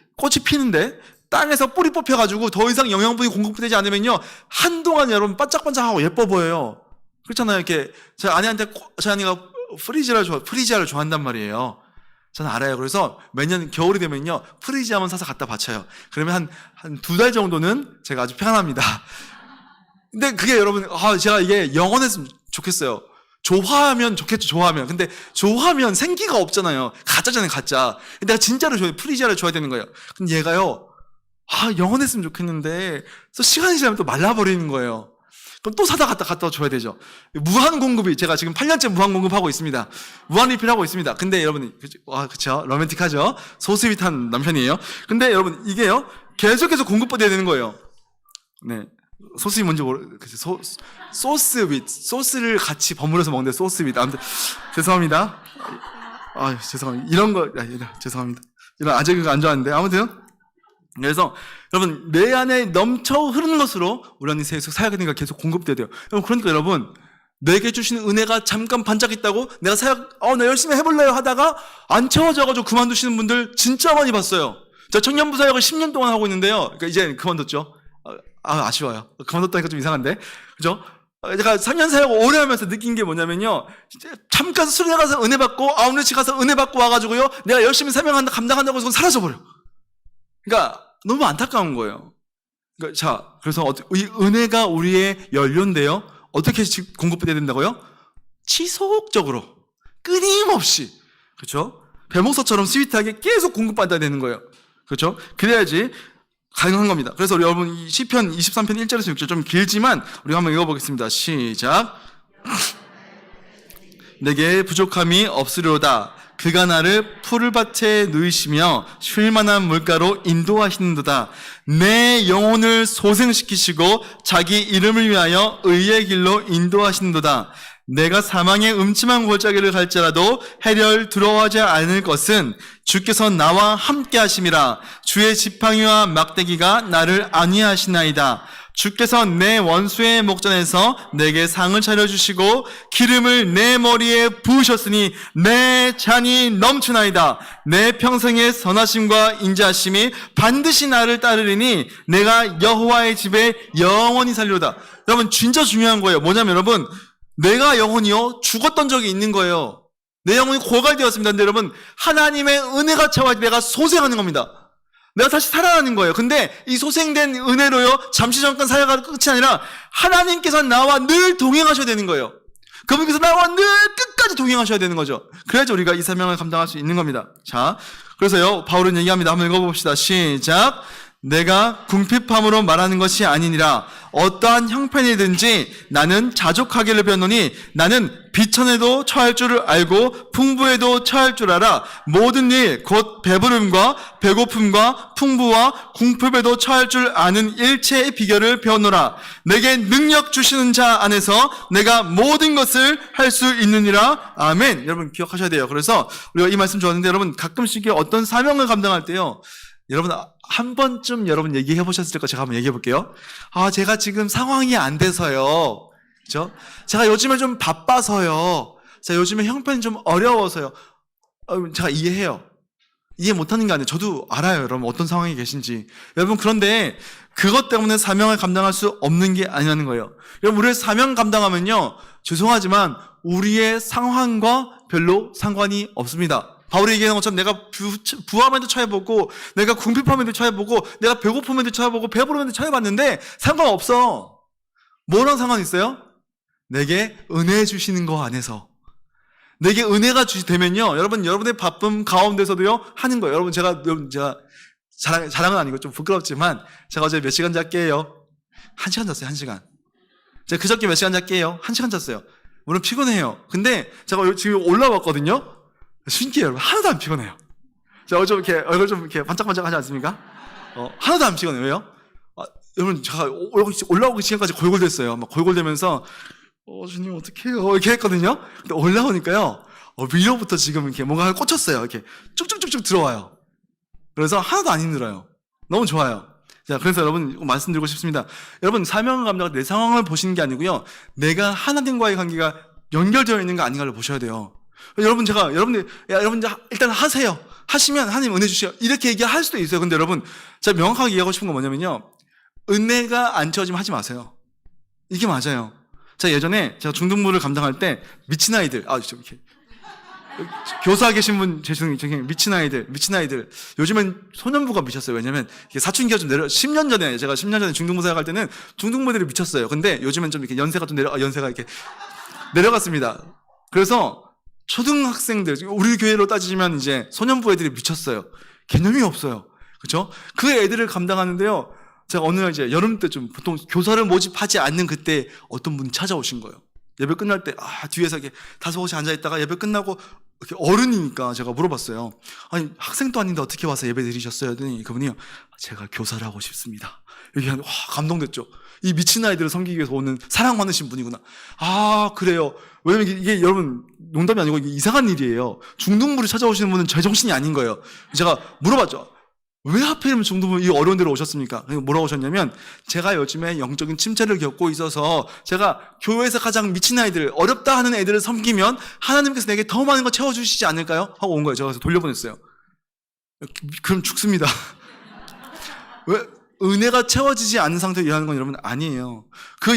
피는데 땅에서 뿌리 뽑혀가지고 더 이상 영양분이 공급되지 않으면요, 한동안 여러분 반짝반짝하고 예뻐 보여요. 그렇잖아요. 이렇게 저희 아내가 프리지아를 좋아한단 말이에요. 저는 알아요. 그래서 매년 겨울이 되면요, 프리지아만 사서 갖다 바쳐요. 그러면 한 2달 정도는 제가 아주 편안합니다. 근데 그게 여러분, 제가 이게 영원했으면 좋겠어요. 좋아하면 좋겠죠, 좋아하면. 근데 좋아하면 생기가 없잖아요. 가짜잖아요, 가짜. 내가 진짜로 프리지아를 줘야 되는 거예요. 근데 얘가요, 영원했으면 좋겠는데, 그래서 시간이 지나면 또 말라버리는 거예요. 그럼 또 사다 갖다 줘야 되죠. 무한 공급이, 제가 지금 8년째 무한 공급하고 있습니다. 무한 리필하고 있습니다. 근데 여러분, 그쵸? 로맨틱하죠? 소스윗한 남편이에요. 근데 여러분, 이게요, 계속해서 공급받아야 되는 거예요. 네. 소스윗 뭔지 소스를 같이 버무려서 먹는데 소스윗. 아무튼, 죄송합니다. 죄송합니다. 이런 거, 죄송합니다. 이런 아재그가 안 좋아하는데. 아무튼, 그래서 여러분 내 안에 넘쳐 흐르는 것으로 우리 안에 계속 사역의 은혜가 계속 공급돼야 돼요. 그러니까 여러분, 내게 주시는 은혜가 잠깐 반짝있다고 내가 나 열심히 해볼래요 하다가 안 채워져가지고 그만두시는 분들 진짜 많이 봤어요. 저 청년부 사역을 10년 동안 하고 있는데요. 그러니까 이제 그만뒀죠. 아쉬워요. 그만뒀다니까 좀 이상한데, 그죠? 제가 3년 사역을 오래 하면서 느낀 게 뭐냐면요, 잠깐 수련회 가서 은혜 받고 아웃리치 가서 은혜 받고 와가지고요, 내가 열심히 사명한다 감당한다고 해서 사라져버려. 그러니까 너무 안타까운 거예요. 그래서 이 은혜가 우리의 연료인데요, 어떻게 공급돼야 된다고요? 지속적으로, 끊임없이, 그렇죠? 배목서처럼 스윗하게 계속 공급받아야 되는 거예요. 그렇죠? 그래야지 가능한 겁니다. 그래서 우리 여러분, 이 시편 23편 1절에서 6절 좀 길지만 우리가 한번 읽어보겠습니다. 시작. 내게 부족함이 없으리로다. 그가 나를 푸른 밭에 누이시며 쉴만한 물가로 인도하시는도다. 내 영혼을 소생시키시고 자기 이름을 위하여 의의 길로 인도하시는도다. 내가 사망의 음침한 골짜기를 갈지라도 해를 두려워하지 않을 것은 주께서 나와 함께 하심이라. 주의 지팡이와 막대기가 나를 안위하시나이다. 주께서 내 원수의 목전에서 내게 상을 차려주시고 기름을 내 머리에 부으셨으니 내 잔이 넘치나이다. 내 평생의 선하심과 인자하심이 반드시 나를 따르리니 내가 여호와의 집에 영원히 살리로다. 여러분 진짜 중요한 거예요. 뭐냐면 여러분, 내가 영혼이요 죽었던 적이 있는 거예요. 내 영혼이 고갈되었습니다. 근데 여러분, 하나님의 은혜가 채워야 내가 소생하는 겁니다. 내가 다시 살아나는 거예요. 근데 이 소생된 은혜로요, 잠시 잠깐 사역가 끝이 아니라 하나님께서 나와 늘 동행하셔야 되는 거예요. 그분께서 나와 늘 끝까지 동행하셔야 되는 거죠. 그래야지 우리가 이 사명을 감당할 수 있는 겁니다. 자, 그래서요, 바울은 얘기합니다. 한번 읽어봅시다. 시작. 내가 궁핍함으로 말하는 것이 아니니라. 어떠한 형편이든지 나는 자족하기를 배우노니 나는 비천에도 처할 줄을 알고 풍부에도 처할 줄 알아. 모든 일 곧 배부름과 배고픔과 풍부와 궁핍에도 처할 줄 아는 일체의 비결을 배우노라. 내게 능력 주시는 자 안에서 내가 모든 것을 할 수 있느니라. 아멘. 여러분 기억하셔야 돼요. 그래서 우리가 이 말씀 좋았는데, 여러분 가끔씩 어떤 사명을 감당할 때요, 여러분 한 번쯤 여러분 얘기해 보셨을 거 제가 한번 얘기해 볼게요. 제가 지금 상황이 안 돼서요, 그죠? 제가 요즘에 좀 바빠서요. 제가 요즘에 형편이 좀 어려워서요. 제가 이해해요. 이해 못하는 게 아니에요. 저도 알아요. 여러분 어떤 상황에 계신지. 여러분 그런데 그것 때문에 사명을 감당할 수 없는 게 아니라는 거예요. 여러분 우리의 사명 감당하면요. 죄송하지만 우리의 상황과 별로 상관이 없습니다. 바울이 얘기하는 것처럼 내가 부함에도 처해보고 내가 궁핍함에도 처해보고 내가 배고픔에도 처해보고 배부름에도 처해봤는데 상관없어. 뭐랑 상관이 있어요? 내게 은혜 주시는 거 안에서. 내게 은혜가 되면요. 여러분, 여러분의 바쁨 가운데서도요, 하는 거예요. 여러분, 제가 자랑은 아니고 좀 부끄럽지만, 제가 어제 몇 시간 잤게요? 1시간 잤어요, 1시간. 제가 그저께 몇 시간 잤게요? 1시간 잤어요. 물론 피곤해요. 근데 제가 지금 올라왔거든요? 신기해요, 여러분. 하나도 안 피곤해요. 제가 얼굴 좀 이렇게 반짝반짝 하지 않습니까? 하나도 안 피곤해요. 왜요? 여러분, 제가 올라오기 시간까지 골골댔어요. 막 골골대면서, 주님 어떡해요? 이렇게 했거든요. 근데 올라오니까요, 위로부터 지금 이렇게 뭔가 꽂혔어요. 이렇게 쭉쭉쭉쭉 들어와요. 그래서 하나도 안 힘들어요. 너무 좋아요. 자, 그래서 여러분 말씀드리고 싶습니다. 여러분 사명 감독가 내 상황을 보시는 게 아니고요, 내가 하나님과의 관계가 연결되어 있는 거 아닌가를 보셔야 돼요. 여러분 여러분들 일단 하세요. 하시면 하나님 은혜 주시요. 이렇게 얘기할 수도 있어요. 근데 여러분 제가 명확하게 얘기하고 싶은 건 뭐냐면요, 은혜가 안 채워지면 하지 마세요. 이게 맞아요. 제가 예전에 제가 중등부를 감당할 때 미친 아이들, 이렇게 교사 계신 분 저기 미친 아이들 요즘엔 소년부가 미쳤어요. 왜냐면 사춘기가 좀 10년 전에 중등부 사역할 때는 중등부들이 미쳤어요. 근데 요즘엔 좀 이렇게 연세가 이렇게 내려갔습니다. 그래서 초등학생들, 우리 교회로 따지면 이제 소년부 애들이 미쳤어요. 개념이 없어요. 그렇죠? 그 애들을 감당하는데요, 제가 어느 날 이제 여름 때 좀 보통 교사를 모집하지 않는 그때 어떤 분이 찾아오신 거예요. 예배 끝날 때 뒤에서 이렇게 다섯이 앉아 있다가 예배 끝나고 이렇게 어른이니까 제가 물어봤어요. 아니 학생도 아닌데 어떻게 와서 예배 드리셨어요? 했더니 그분이요, 제가 교사를 하고 싶습니다. 이렇게 하는데 감동됐죠. 이 미친 아이들을 섬기기 위해서 오는 사랑 많으신 분이구나. 그래요. 왜냐면 이게 여러분 농담이 아니고 이게 이상한 일이에요. 중등부를 찾아오시는 분은 제정신이 아닌 거예요. 제가 물어봤죠. 왜 하필이면 중등부 이 어려운 데로 오셨습니까? 뭐라고 오셨냐면, 제가 요즘에 영적인 침체를 겪고 있어서 제가 교회에서 가장 미친 아이들, 어렵다 하는 애들을 섬기면 하나님께서 내게 더 많은 거 채워주시지 않을까요? 하고 온 거예요. 제가 그래서 돌려보냈어요. 그럼 죽습니다. 왜? 은혜가 채워지지 않는 상태로 일하는 건 여러분 아니에요.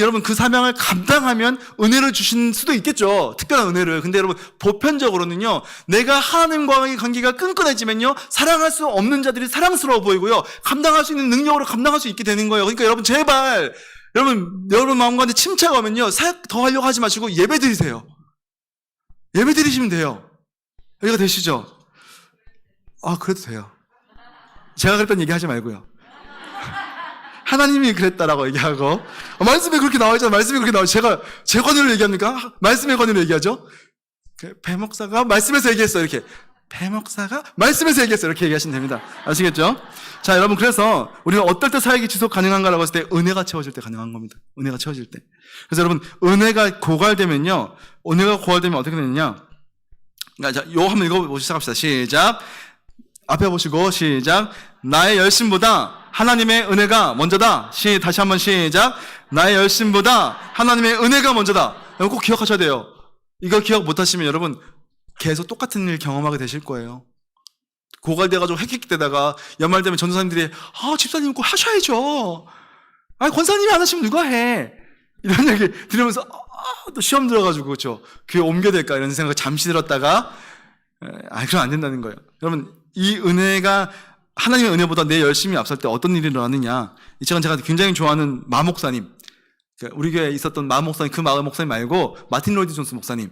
여러분 그 사명을 감당하면 은혜를 주신 수도 있겠죠. 특별한 은혜를. 근데 여러분 보편적으로는요, 내가 하나님과의 관계가 끈끈해지면요, 사랑할 수 없는 자들이 사랑스러워 보이고요, 감당할 수 있는 능력으로 감당할 수 있게 되는 거예요. 그러니까 여러분 제발 여러분 마음 가운데 침체가 오면요, 사역 더 하려고 하지 마시고 예배 드리세요. 예배 드리시면 돼요. 여기가 되시죠? 그래도 돼요. 제가 그랬던 얘기 하지 말고요. 하나님이 그랬다라고 얘기하고, 말씀에 그렇게 나와있잖아요. 말씀에 그렇게 나와있죠. 제가 제 권위로 얘기합니까? 말씀의 권위로 얘기하죠. 배 목사가 말씀에서 얘기했어요. 이렇게 배 목사가 말씀에서 얘기했어요. 이렇게 얘기하시면 됩니다. 아시겠죠? 자, 여러분, 그래서 우리가 어떨 때 사역이 지속 가능한가라고 했을 때 은혜가 채워질 때 가능한 겁니다. 은혜가 채워질 때. 그래서 여러분 은혜가 고갈되면요, 어떻게 되느냐? 자, 요 한번 읽어보시기 시작합시다. 시작. 앞에 보시고 시작. 나의 열심보다 하나님의 은혜가 먼저다. 다시 한번 시작. 나의 열심보다 하나님의 은혜가 먼저다. 여러분 꼭 기억하셔야 돼요. 이거 기억 못하시면 여러분 계속 똑같은 일 경험하게 되실 거예요. 고갈돼가지고 헥헥대다가 연말 되면 전도사님들이 집사님 꼭 하셔야죠. 권사님이 안 하시면 누가 해? 이런 얘기 들으면서 또 시험 들어가지고 그렇죠, 교회 옮겨야 될까 이런 생각 잠시 들었다가 그럼 안 된다는 거예요. 여러분 이 은혜가, 하나님의 은혜보다 내 열심이 앞설 때 어떤 일이 일어나느냐. 이 책은 제가 굉장히 좋아하는 마 목사님, 우리 교회에 있었던 마 목사님, 그 마 목사님 말고 마틴 로이드 존스 목사님,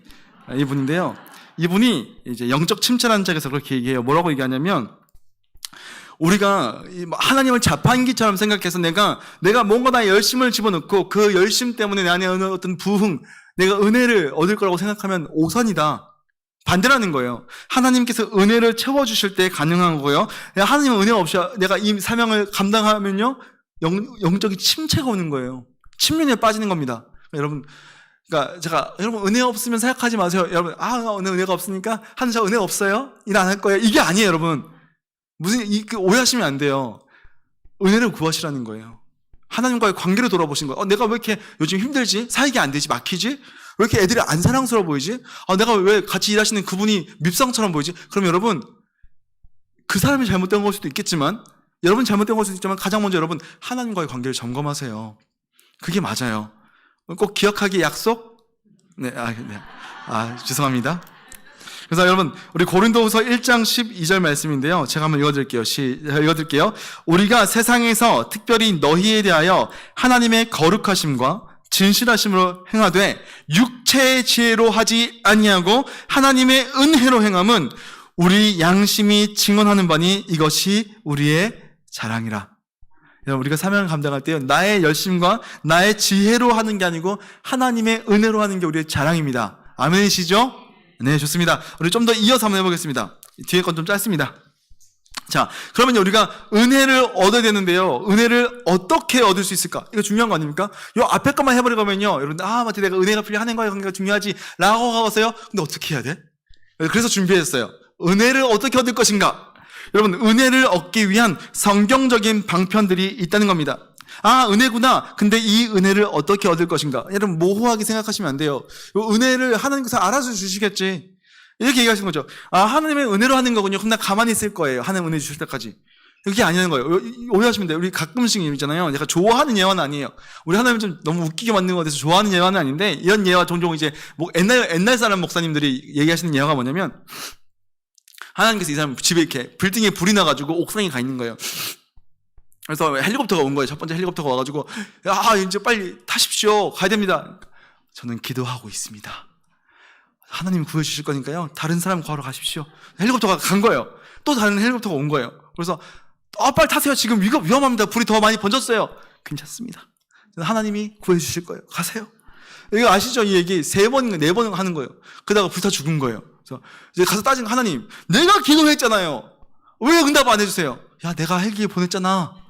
이분인데요. 이분이 이제 영적 침체라는 책에서 그렇게 얘기해요. 뭐라고 얘기하냐면, 우리가 하나님을 자판기처럼 생각해서 내가 뭔가 나의 열심을 집어넣고 그 열심 때문에 내 안에 어떤 부흥, 내가 은혜를 얻을 거라고 생각하면 오산이다. 반대라는 거예요. 하나님께서 은혜를 채워주실 때 가능한 거고요. 하나님은 은혜가 없이 내가 이 사명을 감당하면요, 영적인 침체가 오는 거예요. 침륜에 빠지는 겁니다. 여러분, 그러니까 여러분 은혜 없으면 생각하지 마세요. 여러분 은혜가 없으니까 저 은혜 없어요? 일 안 할 거예요. 이게 아니에요, 여러분. 오해하시면 안 돼요. 은혜를 구하시라는 거예요. 하나님과의 관계를 돌아보신 거예요. 내가 왜 이렇게 요즘 힘들지? 사이가 안 되지? 막히지? 왜 이렇게 애들이 안 사랑스러워 보이지? 내가 왜 같이 일하시는 그분이 밉상처럼 보이지? 그럼 여러분, 그 사람이 잘못된 걸 수도 있겠지만, 여러분 잘못된 걸 수도 있지만, 가장 먼저 여러분, 하나님과의 관계를 점검하세요. 그게 맞아요. 꼭 기억하기 약속? 네. 죄송합니다. 그래서 여러분, 우리 고린도후서 1장 12절 말씀인데요. 제가 한번 읽어드릴게요. 우리가 세상에서 특별히 너희에 대하여 하나님의 거룩하심과 진실하심으로 행하되 육체의 지혜로 하지 아니하고 하나님의 은혜로 행함은 우리 양심이 증언하는 바니 이것이 우리의 자랑이라. 여러분, 우리가 사명을 감당할 때요, 나의 열심과 나의 지혜로 하는 게 아니고 하나님의 은혜로 하는 게 우리의 자랑입니다. 아멘이시죠? 네, 좋습니다. 우리 좀 더 이어서 한번 해보겠습니다. 뒤에 건 좀 짧습니다. 자, 그러면 우리가 은혜를 얻어야 되는데요, 은혜를 어떻게 얻을 수 있을까? 이거 중요한 거 아닙니까? 요 앞에 것만 해버리면요, 여러분, 맞다, 내가 은혜가 필요해, 하나님과의 관계가 중요하지 라고 가봤어요. 근데 어떻게 해야 돼? 그래서 준비했어요. 은혜를 어떻게 얻을 것인가? 여러분, 은혜를 얻기 위한 성경적인 방편들이 있다는 겁니다. 은혜구나. 근데 이 은혜를 어떻게 얻을 것인가? 여러분, 모호하게 생각하시면 안 돼요. 은혜를 하나님께서 알아서 주시겠지, 이렇게 얘기하시는 거죠. 하나님의 은혜로 하는 거군요. 그럼 나 가만히 있을 거예요, 하나님 은혜 주실 때까지. 그게 아니라는 거예요. 오해하시면 돼요. 우리 가끔씩 있잖아요, 내가 좋아하는 예화는 아니에요. 우리 하나님 좀 너무 웃기게 만든 것 같아서 좋아하는 예화는 아닌데, 이런 예화 종종 이제 옛날 사람 목사님들이 얘기하시는 예화가 뭐냐면, 하나님께서 이 사람 집에 이렇게 빌딩에 불이 나가지고 옥상에 가 있는 거예요. 그래서 헬리콥터가 온 거예요. 첫 번째 헬리콥터가 와가지고, 이제 빨리 타십시오, 가야 됩니다. 저는 기도하고 있습니다. 하나님 구해주실 거니까요, 다른 사람 구하러 가십시오. 헬리콥터가 간 거예요. 또 다른 헬리콥터가 온 거예요. 그래서 빨리 타세요, 지금 위험합니다, 불이 더 많이 번졌어요. 괜찮습니다, 하나님이 구해주실 거예요, 가세요. 이거 아시죠? 이 얘기 3번, 4번 하는 거예요. 그러다가 불타 죽은 거예요. 그래서 이제 가서 따진 하나님, 내가 기도했잖아요, 왜 응답 안 해주세요? 내가 헬기에 보냈잖아.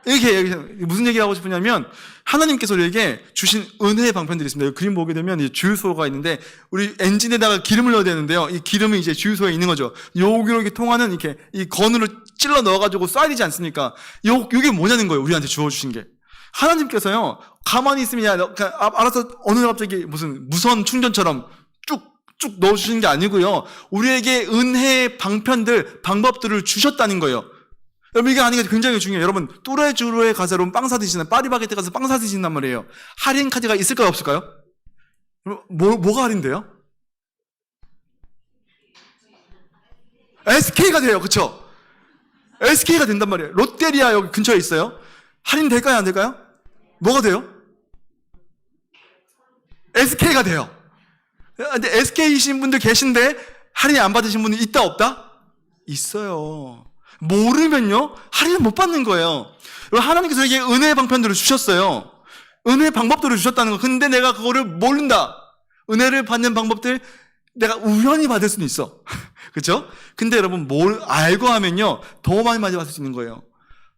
이렇게 무슨 얘기를 하고 싶으냐면, 하나님께서 우리에게 주신 은혜의 방편들이 있습니다. 여기 그림 보게 되면 이제 주유소가 있는데, 우리 엔진에다가 기름을 넣어야 되는데요, 이 기름이 이제 주유소에 있는 거죠. 여기로 이렇게 통하는, 이렇게 이 건으로 찔러 넣어가지고 쏴야 되지 않습니까? 요게 뭐냐는 거예요, 우리한테 주어주신 게. 하나님께서요, 가만히 있으면 알아서 어느 날 갑자기 무슨 무선 충전처럼 쭉 넣어주시는 게 아니고요, 우리에게 은혜의 방편들, 방법들을 주셨다는 거예요. 여러분, 이게 아니가 굉장히 중요해요. 여러분, 뚜레쥬르에 가서 여러분 빵 사드시나, 파리바게뜨 가서 빵 사드신단 말이에요. 할인 카드가 있을까요, 없을까요? 뭐가 할인돼요? SK가 돼요, 그쵸? SK가 된단 말이에요. 롯데리아 여기 근처에 있어요. 할인 될까요, 안 될까요? 뭐가 돼요? SK가 돼요. 근데 SK이신 분들 계신데 할인 안 받으신 분이 있다, 없다? 있어요. 모르면요, 할인을 못 받는 거예요. 하나님께서 이게 은혜의 방편들을 주셨어요. 은혜의 방법들을 주셨다는 거. 근데 내가 그거를 모른다. 은혜를 받는 방법들 내가 우연히 받을 수는 있어. 그렇죠? 근데 여러분, 뭘 알고 하면요, 더 많이 받을 수 있는 거예요.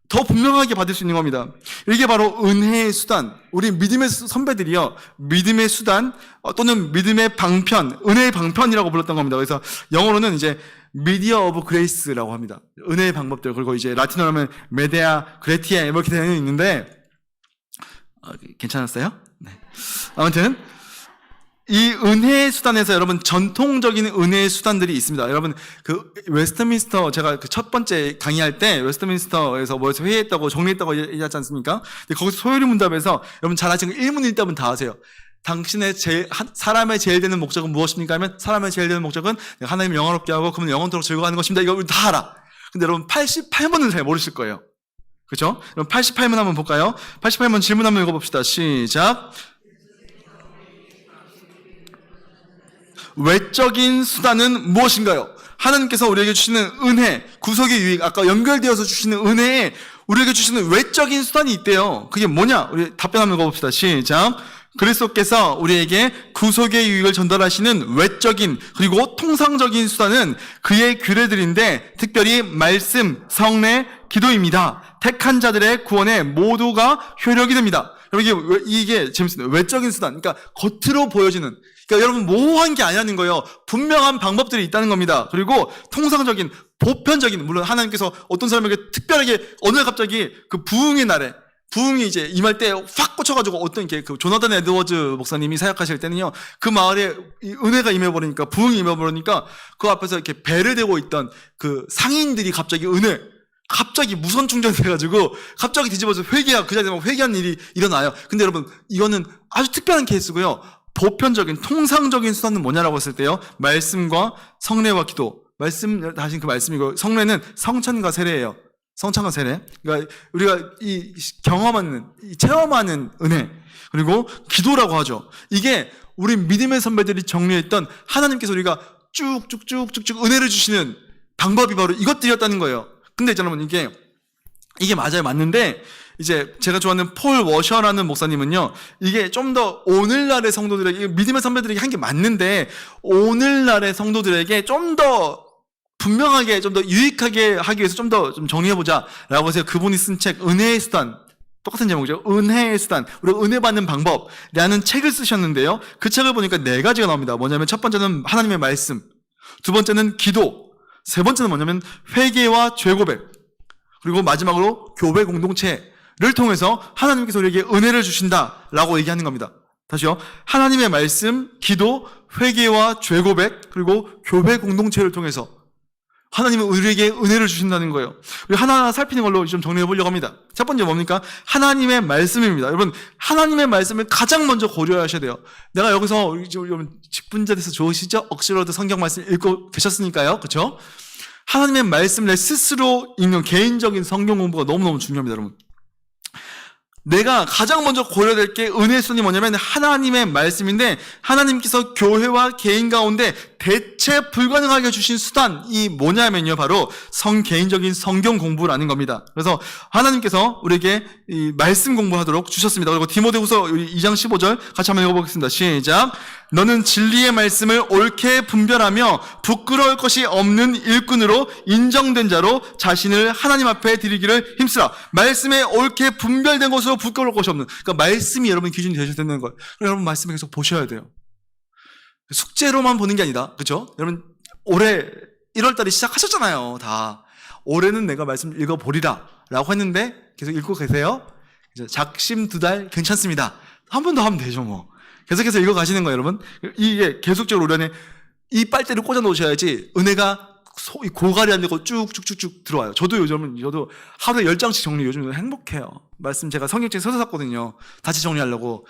더 분명하게 받을 수 있는 겁니다. 이게 바로 은혜의 수단. 우리 믿음의 선배들이요, 믿음의 수단 또는 믿음의 방편, 은혜의 방편이라고 불렀던 겁니다. 그래서 영어로는 이제 미디어 오브 그레이스라고 합니다. 은혜의 방법들. 그리고 이제 라틴어로 하면 메데아 그레티아 이렇게 되어 있는데, 괜찮았어요? 네. 아무튼 이 은혜의 수단에서 여러분, 전통적인 은혜의 수단들이 있습니다. 여러분, 그 웨스트민스터, 제가 그 첫 번째 강의할 때 웨스트민스터에서 뭐에서 회의했다고 정리했다고 얘기하지 않습니까? 근데 거기서 소요리 문답에서 여러분 잘 아시는 1문 1답은 다 아세요. 당신의 사람의 제일 되는 목적은 무엇입니까? 하면 사람의 제일 되는 목적은 하나님을 영화롭게 하고 그분을 영원토록 즐거워하는 것입니다. 이거 우리 다 알아. 근데 여러분, 88문은 잘 모르실 거예요. 그렇죠? 그럼 88문 한번 볼까요? 88문 질문 한번 읽어봅시다. 시작. 외적인 수단은 무엇인가요? 하나님께서 우리에게 주시는 은혜, 구속의 유익, 아까 연결되어서 주시는 은혜에 우리에게 주시는 외적인 수단이 있대요. 그게 뭐냐? 우리 답변 한번 읽어봅시다. 시작. 그리스도께서 우리에게 구속의 유익을 전달하시는 외적인 그리고 통상적인 수단은 그의 규례들인데, 특별히 말씀, 성례, 기도입니다. 택한 자들의 구원에 모두가 효력이 됩니다. 여러분, 이게 재밌습니다. 외적인 수단, 그러니까 겉으로 보여지는, 그러니까 여러분, 모호한 게 아니라는 거예요. 분명한 방법들이 있다는 겁니다. 그리고 통상적인, 보편적인, 물론 하나님께서 어떤 사람에게 특별하게 어느 날 갑자기 그 부흥의 날에 부흥이 이제 임할 때 확 꽂혀가지고 어떤 게 그 조나단 에드워즈 목사님이 사역하실 때는요, 그 마을에 이 은혜가 임해버리니까, 부흥이 임해버리니까 그 앞에서 이렇게 배를 대고 있던 그 상인들이 갑자기 무선 충전돼가지고 갑자기 뒤집어서 그 자리에 막 회개하는 일이 일어나요. 근데 여러분, 이거는 아주 특별한 케이스고요. 보편적인 통상적인 수단은 뭐냐라고 했을 때요, 말씀과 성례와 기도. 말씀 다시 그 말씀이고, 성례는 성찬과 세례예요. 성찬과 세례. 그러니까 우리가 이 경험하는, 이 체험하는 은혜, 그리고 기도라고 하죠. 이게 우리 믿음의 선배들이 정리했던 하나님께서 우리가 쭉쭉쭉쭉쭉 은혜를 주시는 방법이 바로 이것들이었다는 거예요. 근데 여러분, 이게 맞아요. 맞는데, 이제 제가 좋아하는 폴 워셔라는 목사님은요, 이게 좀 더 오늘날의 성도들에게, 믿음의 선배들에게 한 게 맞는데, 오늘날의 성도들에게 좀 더 분명하게, 좀 더 유익하게 하기 위해서 좀 더 좀 정리해보자 라고 해서 그분이 쓴 책, 은혜의 수단, 똑같은 제목이죠. 은혜의 수단, 우리가 은혜 받는 방법이라는 책을 쓰셨는데요, 그 책을 보니까 4가지가 나옵니다. 뭐냐면 첫 번째는 하나님의 말씀, 두 번째는 기도, 세 번째는 뭐냐면 회개와 죄고백, 그리고 마지막으로 교회 공동체를 통해서 하나님께서 우리에게 은혜를 주신다라고 얘기하는 겁니다. 다시요. 하나님의 말씀, 기도, 회개와 죄고백, 그리고 교회 공동체를 통해서 하나님은 우리에게 은혜를 주신다는 거예요. 우리 하나하나 살피는 걸로 좀 정리해 보려고 합니다. 첫 번째 뭡니까? 하나님의 말씀입니다. 여러분, 하나님의 말씀을 가장 먼저 고려하셔야 돼요. 내가 여기서 여러분 직분자 돼서 좋으시죠? 억지로도 성경 말씀 읽고 계셨으니까요. 그렇죠? 하나님의 말씀, 내 스스로 읽는 개인적인 성경 공부가 너무너무 중요합니다, 여러분. 내가 가장 먼저 고려될 게 은혜의 수단이 뭐냐면 하나님의 말씀인데, 하나님께서 교회와 개인 가운데 대체 불가능하게 주신 수단이 뭐냐면요, 바로 개인적인 성경 공부라는 겁니다. 그래서 하나님께서 우리에게 이 말씀 공부하도록 주셨습니다. 그리고 디모데후서 2장 15절 같이 한번 읽어보겠습니다. 시작. 너는 진리의 말씀을 옳게 분별하며 부끄러울 것이 없는 일꾼으로 인정된 자로 자신을 하나님 앞에 드리기를 힘쓰라. 말씀에 옳게 분별된 것으로 부끄러울 것이 없는, 그러니까 말씀이 여러분 기준이 되셔야 되는 거예요. 여러분 말씀 계속 보셔야 돼요. 숙제로만 보는 게 아니다. 그렇죠? 여러분 올해 1월달에 시작하셨잖아요. 다 올해는 내가 말씀 읽어보리라 라고 했는데 계속 읽고 계세요. 이제 작심 2달 괜찮습니다. 한 번 더 하면 되죠 뭐. 계속해서 읽어가시는 거예요, 여러분. 이게 계속적으로 우리 안에 이 빨대를 꽂아 놓으셔야지 은혜가 고갈이 안 되고 쭉쭉쭉쭉 들어와요. 저도 하루에 10장씩 정리, 요즘 행복해요. 말씀 제가 성경책 서서 샀거든요. 다시 정리하려고.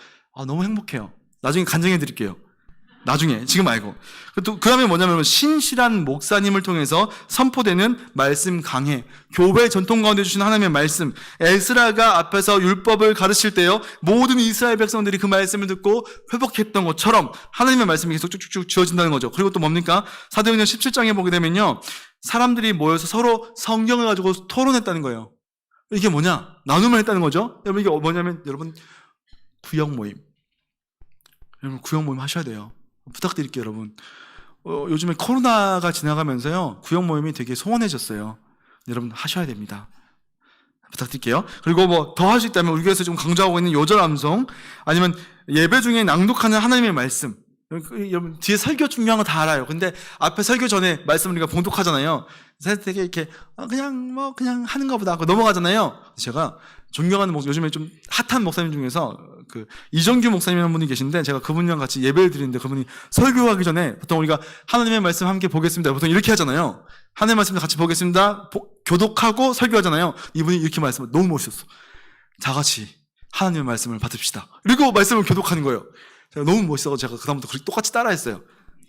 너무 행복해요. 나중에 간증해 드릴게요. 나중에, 지금 말고. 또, 그 다음에 뭐냐면, 신실한 목사님을 통해서 선포되는 말씀 강해. 교회 전통 가운데 주신 하나님의 말씀. 에스라가 앞에서 율법을 가르칠 때요, 모든 이스라엘 백성들이 그 말씀을 듣고 회복했던 것처럼 하나님의 말씀이 계속 쭉쭉쭉 주어진다는 거죠. 그리고 또 뭡니까? 사도행전 17장에 보게 되면요, 사람들이 모여서 서로 성경을 가지고 토론했다는 거예요. 이게 뭐냐? 나눔을 했다는 거죠. 여러분, 이게 뭐냐면, 여러분, 구역 모임. 여러분, 구역 모임 하셔야 돼요. 부탁드릴게요, 여러분. 요즘에 코로나가 지나가면서요, 구역 모임이 되게 소원해졌어요. 여러분 하셔야 됩니다. 부탁드릴게요. 그리고 뭐 더 할 수 있다면 우리 교회에서 지금 강조하고 있는 요절 암송, 아니면 예배 중에 낭독하는 하나님의 말씀. 여러분 뒤에 설교 중요한 거 다 알아요. 근데 앞에 설교 전에 말씀을 우리가 봉독하잖아요. 되게 이렇게 그냥 하는 것보다 넘어가잖아요. 제가 존경하는 요즘에 좀 핫한 목사님 중에서 그 이정규 목사님이라는 분이 계신데, 제가 그분이랑 같이 예배를 드리는데, 그분이 설교하기 전에 보통 우리가 하나님의 말씀 함께 보겠습니다, 보통 이렇게 하잖아요. 하나님의 말씀 같이 보겠습니다, 교독하고 설교하잖아요. 이분이 이렇게 말씀을, 너무 멋있었어. 다 같이 하나님의 말씀을 받읍시다, 그리고 말씀을 교독하는 거예요. 제가 너무 멋있어서 제가 그다음부터 그렇게 똑같이 따라했어요.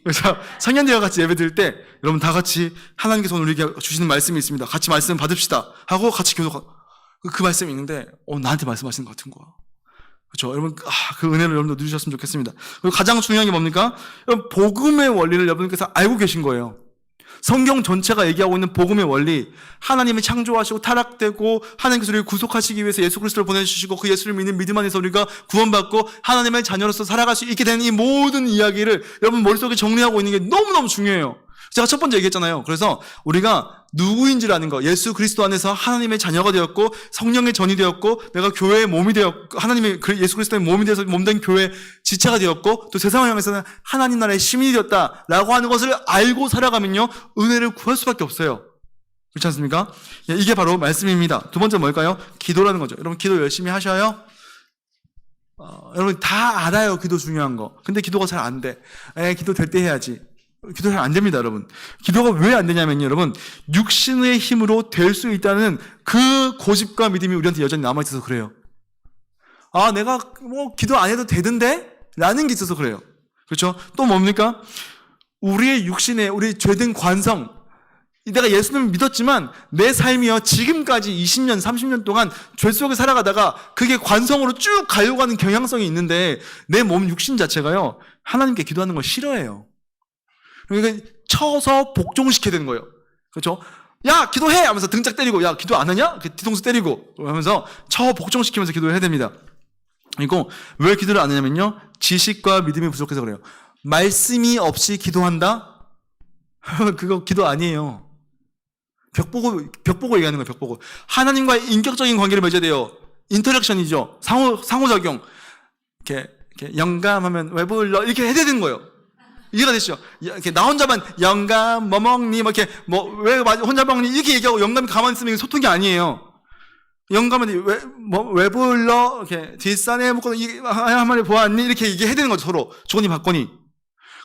그래서 성년대와 같이 예배 드릴 때, 여러분 다 같이 하나님께서 오늘 우리에게 주시는 말씀이 있습니다, 같이 말씀 받읍시다 하고 같이 교독하고, 그 말씀이 있는데 나한테 말씀하시는 것 같은 거야. 그렇죠? 여러분 그 은혜를 여러분도 누리셨으면 좋겠습니다. 그리고 가장 중요한 게 뭡니까? 여러분 복음의 원리를 여러분께서 알고 계신 거예요. 성경 전체가 얘기하고 있는 복음의 원리, 하나님이 창조하시고 타락되고 하나님께서 우리를 구속하시기 위해서 예수 그리스도를 보내주시고 그 예수를 믿는 믿음 안에서 우리가 구원받고 하나님의 자녀로서 살아갈 수 있게 되는 이 모든 이야기를 여러분 머릿속에 정리하고 있는 게 너무너무 중요해요. 제가 첫 번째 얘기했잖아요. 그래서 우리가 누구인지를 아는 거, 예수 그리스도 안에서 하나님의 자녀가 되었고 성령의 전이 되었고, 내가 교회의 몸이 되었고, 하나님의 예수 그리스도의 몸이 되어서 몸된 교회의 지체가 되었고, 또 세상을 향해서는 하나님 나라의 시민이 되었다라고 하는 것을 알고 살아가면요, 은혜를 구할 수밖에 없어요. 그렇지 않습니까? 예, 이게 바로 말씀입니다. 두 번째 뭘까요? 기도라는 거죠. 여러분 기도 열심히 하셔요? 여러분 다 알아요. 기도 중요한 거. 근데 기도가 잘 안 돼. 기도 될 때 해야지. 기도 잘 안 됩니다, 여러분. 기도가 왜 안 되냐면요, 여러분. 육신의 힘으로 될 수 있다는 그 고집과 믿음이 우리한테 여전히 남아있어서 그래요. 내가 기도 안 해도 되던데? 라는 게 있어서 그래요. 그렇죠? 또 뭡니까? 우리의 육신에, 우리 죄된 관성. 내가 예수님을 믿었지만 내 삶이요 지금까지 20년, 30년 동안 죄 속에 살아가다가 그게 관성으로 쭉 가려고 하는 경향성이 있는데 내 몸 육신 자체가요 하나님께 기도하는 걸 싫어해요. 그러니까 쳐서 복종시켜야 되는 거예요. 그렇죠? 야 기도해! 하면서 등짝 때리고 야 기도 안 하냐? 뒤통수 때리고 하면서 쳐 복종시키면서 기도를 해야 됩니다. 그리고 왜 기도를 안 하냐면요 지식과 믿음이 부족해서 그래요. 말씀이 없이 기도한다? 그거 기도 아니에요. 벽 보고 얘기하는 거예요, 벽 보고. 하나님과의 인격적인 관계를 맺어야 돼요. 인터랙션이죠. 상호작용. 이렇게 영감하면 왜 불러? 이렇게 해야 되는 거예요. 이해가 되시죠? 이렇게 나 혼자만 영감, 뭐 먹니? 왜 혼자 먹니? 이렇게 얘기하고 영감이 가만히 있으면 소통이 아니에요. 영감은 왜 불러? 이렇게 뒷산에 묻고 한 마리 보았니? 이렇게 얘기해야 되는 거죠, 서로. 주거니 받거니.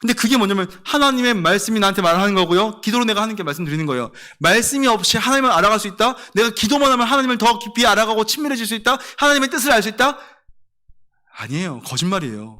근데 그게 뭐냐면 하나님의 말씀이 나한테 말하는 거고요. 기도로 내가 하나님께 말씀드리는 거예요. 말씀이 없이 하나님을 알아갈 수 있다? 내가 기도만 하면 하나님을 더 깊이 알아가고 친밀해질 수 있다? 하나님의 뜻을 알 수 있다? 아니에요. 거짓말이에요.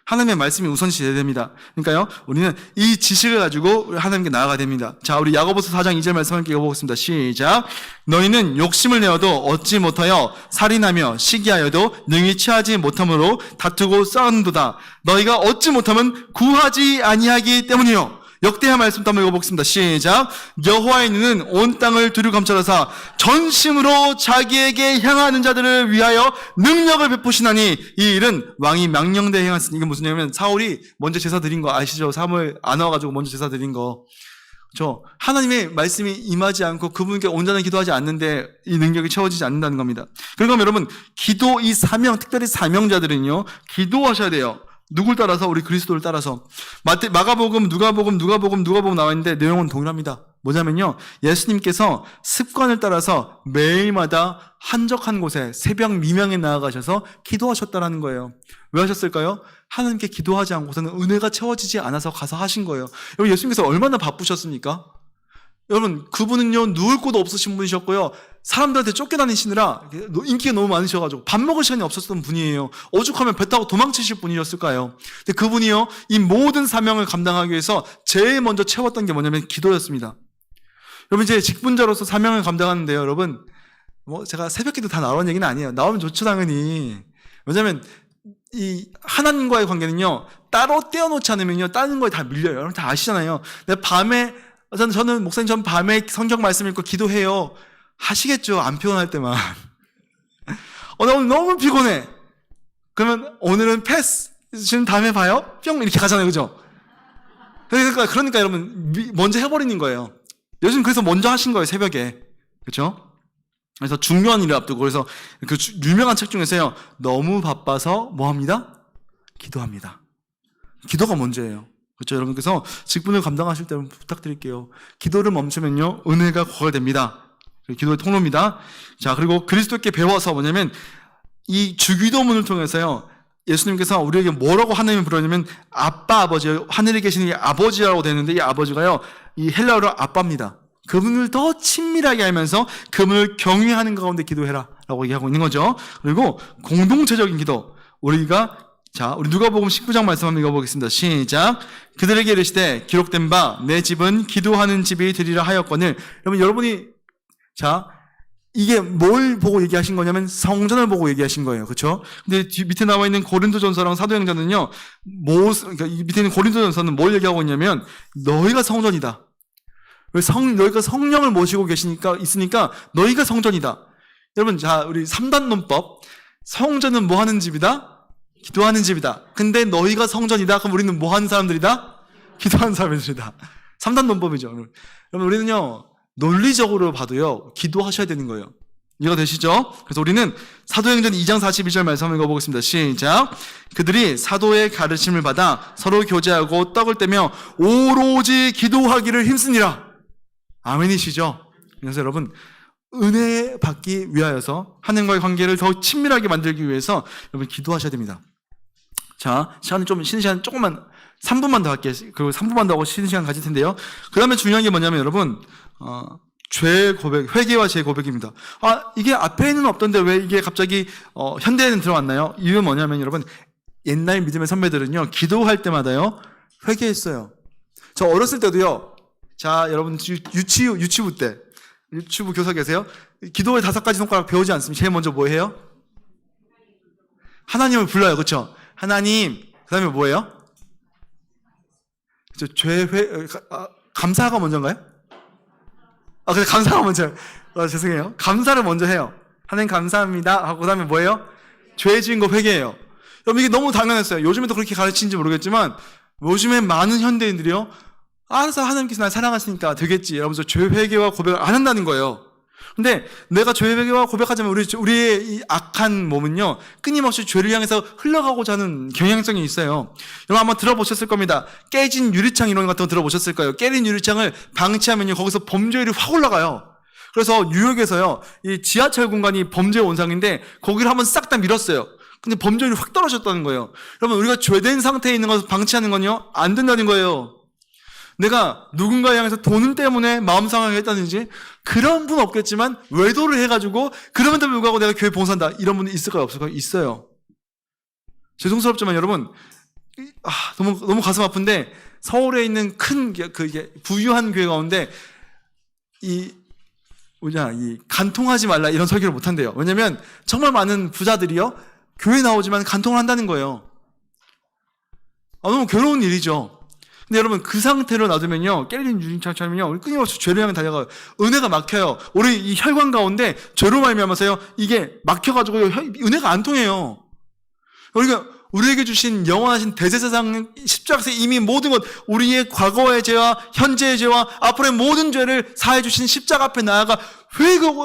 하나님의 말씀이 우선시돼야 됩니다. 그러니까요, 우리는 이 지식을 가지고 하나님께 나아가야 됩니다. 자, 우리 야고보서 4장 2절 말씀 함께 읽어보겠습니다. 시작. 너희는 욕심을 내어도 얻지 못하여 살인하며 시기하여도 능히 취하지 못함으로 다투고 싸우는도다. 너희가 얻지 못하면 구하지 아니하기 때문이요. 역대하 말씀 한번 읽어보겠습니다. 시작. 여호와의 눈은 온 땅을 두루 감찰하사 전심으로 자기에게 향하는 자들을 위하여 능력을 베푸시나니 이 일은 왕이 명령대에 행하였으니. 이게 무슨 얘기냐면 사울이 먼저 제사 드린 거 아시죠? 사무엘 안 와가지고 먼저 제사 드린 거. 그렇죠? 하나님의 말씀이 임하지 않고 그분께 온전히 기도하지 않는데 이 능력이 채워지지 않는다는 겁니다. 그러면 여러분 기도 이 사명, 특별히 사명자들은요 기도하셔야 돼요. 누굴 따라서? 우리 그리스도를 따라서. 마가복음, 누가복음 나와 있는데 내용은 동일합니다. 뭐냐면요, 예수님께서 습관을 따라서 매일마다 한적한 곳에 새벽 미명에 나아가셔서 기도하셨다라는 거예요. 왜 하셨을까요? 하나님께 기도하지 않고서는 은혜가 채워지지 않아서 가서 하신 거예요. 여러분, 예수님께서 얼마나 바쁘셨습니까? 여러분, 그분은요 누울 곳도 없으신 분이셨고요, 사람들한테 쫓겨다니시느라 인기가 너무 많으셔가지고 밥 먹을 시간이 없었던 분이에요. 오죽하면 배 타고 도망치실 분이었을까요? 근데 그분이요 이 모든 사명을 감당하기 위해서 제일 먼저 채웠던 게 뭐냐면 기도였습니다. 여러분, 제 직분자로서 사명을 감당하는데요, 여러분 제가 새벽기도 다 나오는 얘기는 아니에요. 나오면 좋죠, 당연히. 왜냐면 이 하나님과의 관계는요 따로 떼어놓지 않으면요 다른 거에 다 밀려요. 여러분 다 아시잖아요. 근데 밤에 저는 목사님 전 밤에 성경 말씀 읽고 기도해요. 하시겠죠. 안 피곤할 때만. 나 오늘 너무 피곤해. 그러면 오늘은 패스. 지금 다음에 봐요. 뿅 이렇게 가잖아요, 그죠? 그러니까 여러분 먼저 해버리는 거예요. 요즘 그래서 먼저 하신 거예요, 새벽에. 그렇죠? 그래서 중요한 일을 앞두고 그래서 그 유명한 책 중에서요 너무 바빠서 뭐 합니다? 기도합니다. 기도가 먼저예요. 그렇죠, 여러분? 그래서 직분을 감당하실 때 부탁드릴게요. 기도를 멈추면요 은혜가 고갈됩니다. 기도의 통로입니다. 자, 그리고 그리스도께 배워서 뭐냐면 이 주기도문을 통해서요 예수님께서 우리에게 뭐라고 하나님을 부르냐면 아빠, 아버지, 하늘에 계시는 이 아버지라고 되는데 이 아버지가요 이 헬라어로 아빠입니다. 그분을 더 친밀하게 알면서 그분을 경외하는 가운데 기도해라 라고 얘기하고 있는 거죠. 그리고 공동체적인 기도, 우리 누가복음 19장 말씀 한번 읽어보겠습니다. 시작. 그들에게 이르시되 기록된 바 내 집은 기도하는 집이 되리라 하였거늘. 여러분이 이게 뭘 보고 얘기하신 거냐면 성전을 보고 얘기하신 거예요. 그렇죠? 근데 밑에 나와 있는 고린도전서랑 사도행전은요 그러니까 밑에 있는 고린도전서는 뭘 얘기하고 있냐면 너희가 성전이다. 너희가 성령을 모시고 있으니까 너희가 성전이다. 여러분, 우리 3단 논법. 성전은 뭐 하는 집이다? 기도하는 집이다. 근데 너희가 성전이다. 그럼 우리는 뭐 하는 사람들이다? 기도하는 사람들이다. 3단 논법이죠. 여러분, 우리는요 논리적으로 봐도요 기도하셔야 되는 거예요. 이해가 되시죠? 그래서 우리는 사도행전 2장 42절 말씀 한번 읽어보겠습니다. 시작. 그들이 사도의 가르침을 받아 서로 교제하고 떡을 떼며 오로지 기도하기를 힘쓰니라. 아멘이시죠? 그래서 여러분, 은혜 받기 위하여서 하나님과의 관계를 더 친밀하게 만들기 위해서 여러분 기도하셔야 됩니다. 자, 시간은 좀 쉬는 시간 조금만 3분만 더 할게요. 그리고 3분만 더 하고 쉬는 시간 가질 텐데요. 그 다음에 중요한 게 뭐냐면 여러분, 죄 고백, 회개와 죄 고백입니다. 이게 앞에는 없던데 왜 이게 갑자기 현대에는 들어왔나요? 이유는 뭐냐면 여러분, 옛날 믿음의 선배들은요, 기도할 때마다요 회개했어요. 저 어렸을 때도요. 자, 여러분 유치부 때, 유치부 교사 계세요? 기도의 5가지 손가락 배우지 않습니까? 제일 먼저 뭐 해요? 하나님을 불러요, 그렇죠? 하나님. 그 다음에 뭐예요? 감사가 먼저인가요? 그래, 감사가 먼저요. 죄송해요. 감사를 먼저 해요. 하나님 감사합니다 하고 그 다음에 뭐예요? 죄 지은 거 회개해요. 여러분, 이게 너무 당연했어요. 요즘에도 그렇게 가르치는지 모르겠지만 요즘에 많은 현대인들이요, 알아서 하나님께서 날 사랑하시니까 되겠지 이러면서 죄 회개와 고백을 안 한다는 거예요. 근데 내가 죄 회개와 고백하자면 우리의 이 악한 몸은요, 끊임없이 죄를 향해서 흘러가고자 하는 경향성이 있어요. 여러분 한번 들어보셨을 겁니다. 깨진 유리창 이론 같은 거 들어보셨을 거예요. 깨진 유리창을 방치하면요, 거기서 범죄율이 확 올라가요. 그래서 뉴욕에서요, 이 지하철 공간이 범죄 원상인데 거기를 한번 싹 다 밀었어요. 근데 범죄율이 확 떨어졌다는 거예요. 여러분, 우리가 죄된 상태에 있는 것을 방치하는 건요, 안 된다는 거예요. 내가 누군가를 향해서 돈 때문에 마음 상하게 했다든지 그런 분 없겠지만 외도를 해가지고 그럼에도 불구하고 내가 교회 봉사한다 이런 분이 있을까요, 없을까요? 있어요. 죄송스럽지만 여러분, 너무 가슴 아픈데 서울에 있는 큰 부유한 교회 가운데 이 간통하지 말라 이런 설교를 못 한대요. 왜냐면 정말 많은 부자들이요, 교회 나오지만 간통을 한다는 거예요. 너무 괴로운 일이죠. 근데 여러분, 그 상태로 놔두면요, 깨진 유리창처럼요, 우리 끊임없이 죄를 향해 달려가요. 은혜가 막혀요. 우리 이 혈관 가운데 죄로 말미암아서요, 이게 막혀가지고 은혜가 안 통해요. 그러니까 우리에게 주신 영원하신 대제사장 십자가에서 이미 모든 것, 우리의 과거의 죄와 현재의 죄와 앞으로의 모든 죄를 사해 주신 십자가 앞에 나아가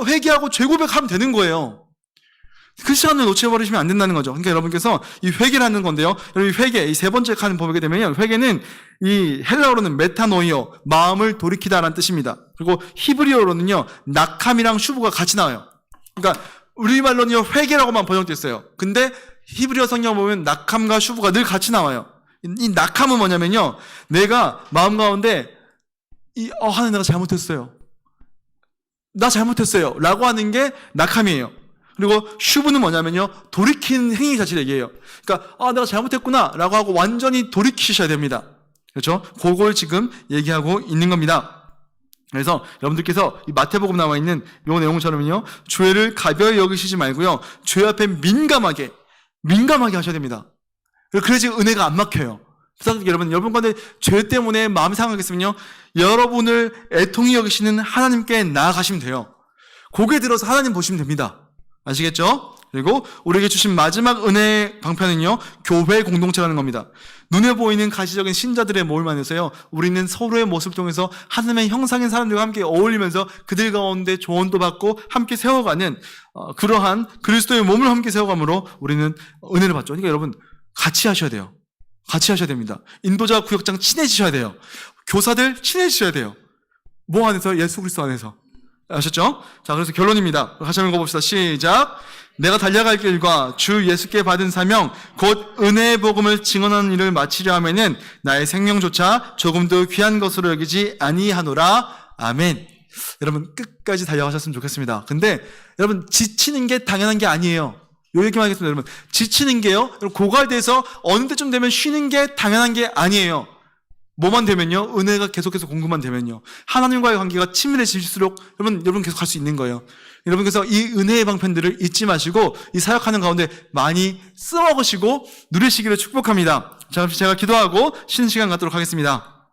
회개하고 죄 고백하면 되는 거예요. 그 시간을 놓쳐버리시면 안 된다는 거죠. 그러니까 여러분께서 이 회개를 하는 건데요. 여러분, 이 회개, 이 세 번째 칸을 보게 되면요, 회개는 이 헬라어로는 메타노이어, 마음을 돌이키다라는 뜻입니다. 그리고 히브리어로는요, 낙함이랑 슈브가 같이 나와요. 그러니까 우리말로는요, 회개라고만 번역됐어요. 근데 히브리어 성경 보면 낙함과 슈브가 늘 같이 나와요. 이 낙함은 뭐냐면요, 내가 마음 가운데 하나님 내가 잘못했어요. 나 잘못했어요. 라고 하는 게 낙함이에요. 그리고 슈브는 뭐냐면요, 돌이키는 행위 자체를 얘기해요. 그러니까 내가 잘못했구나 라고 하고 완전히 돌이키셔야 됩니다. 그렇죠? 그걸 지금 얘기하고 있는 겁니다. 그래서 여러분들께서 이 마태복음 나와 있는 이 내용처럼요, 죄를 가벼이 여기시지 말고요, 죄 앞에 민감하게 하셔야 됩니다. 그래야지 은혜가 안 막혀요. 그래서 여러분 가운데 죄 때문에 마음이 상하겠으면요, 여러분을 애통히 여기시는 하나님께 나아가시면 돼요. 고개 들어서 하나님 보시면 됩니다. 아시겠죠? 그리고 우리에게 주신 마지막 은혜의 방편은요, 교회 공동체라는 겁니다. 눈에 보이는 가시적인 신자들의 모임 안에서요, 우리는 서로의 모습을 통해서 하나님의 형상인 사람들과 함께 어울리면서 그들 가운데 조언도 받고 함께 세워가는 그러한 그리스도의 몸을 함께 세워감으로 우리는 은혜를 받죠. 그러니까 여러분, 같이 하셔야 돼요. 같이 하셔야 됩니다. 인도자 구역장 친해지셔야 돼요. 교사들 친해지셔야 돼요. 뭐 안에서? 예수 그리스도 안에서. 아셨죠? 자, 그래서 결론입니다. 다시 한번 읽어봅시다. 시작. 내가 달려갈 길과 주 예수께 받은 사명 곧 은혜의 복음을 증언하는 일을 마치려 하면은 나의 생명조차 조금도 귀한 것으로 여기지 아니하노라. 아멘. 여러분, 끝까지 달려가셨으면 좋겠습니다. 근데 여러분, 지치는 게 당연한 게 아니에요. 요 얘기만 하겠습니다. 여러분, 지치는 게요, 고갈돼서 어느 때쯤 되면 쉬는 게 당연한 게 아니에요. 뭐만 되면요, 은혜가 계속해서 공급만 되면요, 하나님과의 관계가 친밀해질수록 여러분 계속 할 수 있는 거예요. 여러분께서 이 은혜의 방편들을 잊지 마시고 이 사역하는 가운데 많이 써먹으시고 누리시기를 축복합니다. 자, 제가 기도하고 쉬는 시간 갖도록 하겠습니다.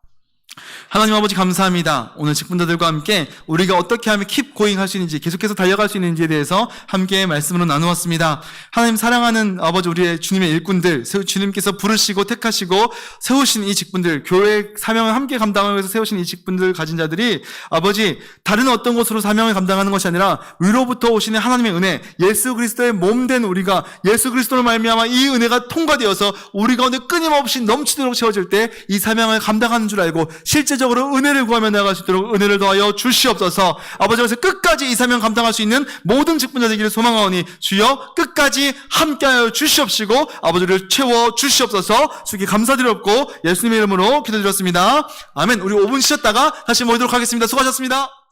하나님 아버지 감사합니다. 오늘 직분자들과 함께 우리가 어떻게 하면 고잉할 수 있는지, 계속해서 달려갈 수 있는지에 대해서 함께 말씀으로 나누었습니다. 하나님 사랑하는 아버지, 우리의 주님의 일꾼들, 주님께서 부르시고 택하시고 세우신 이 직분들, 교회 사명을 함께 감당하기 위해서 세우신 이 직분들 가진 자들이 아버지, 다른 어떤 것으로 사명을 감당하는 것이 아니라 위로부터 오시는 하나님의 은혜, 예수 그리스도의 몸된 우리가 예수 그리스도로 말미암아 이 은혜가 통과되어서 우리 가운데 끊임없이 넘치도록 채워질 때 이 사명을 감당하는 줄 알고 실제적으로 은혜를 구하며 나아갈 수 있도록 은혜를 더하여 주시옵소서. 아버지께서 끝까지 이 사명 감당할 수 있는 모든 직분자 되기를 소망하오니 주여 끝까지 함께하여 주시옵시고 아버지를 채워 주시옵소서. 주께 감사드렸고 예수님의 이름으로 기도드렸습니다. 아멘. 우리 5분 쉬었다가 다시 모이도록 하겠습니다. 수고하셨습니다.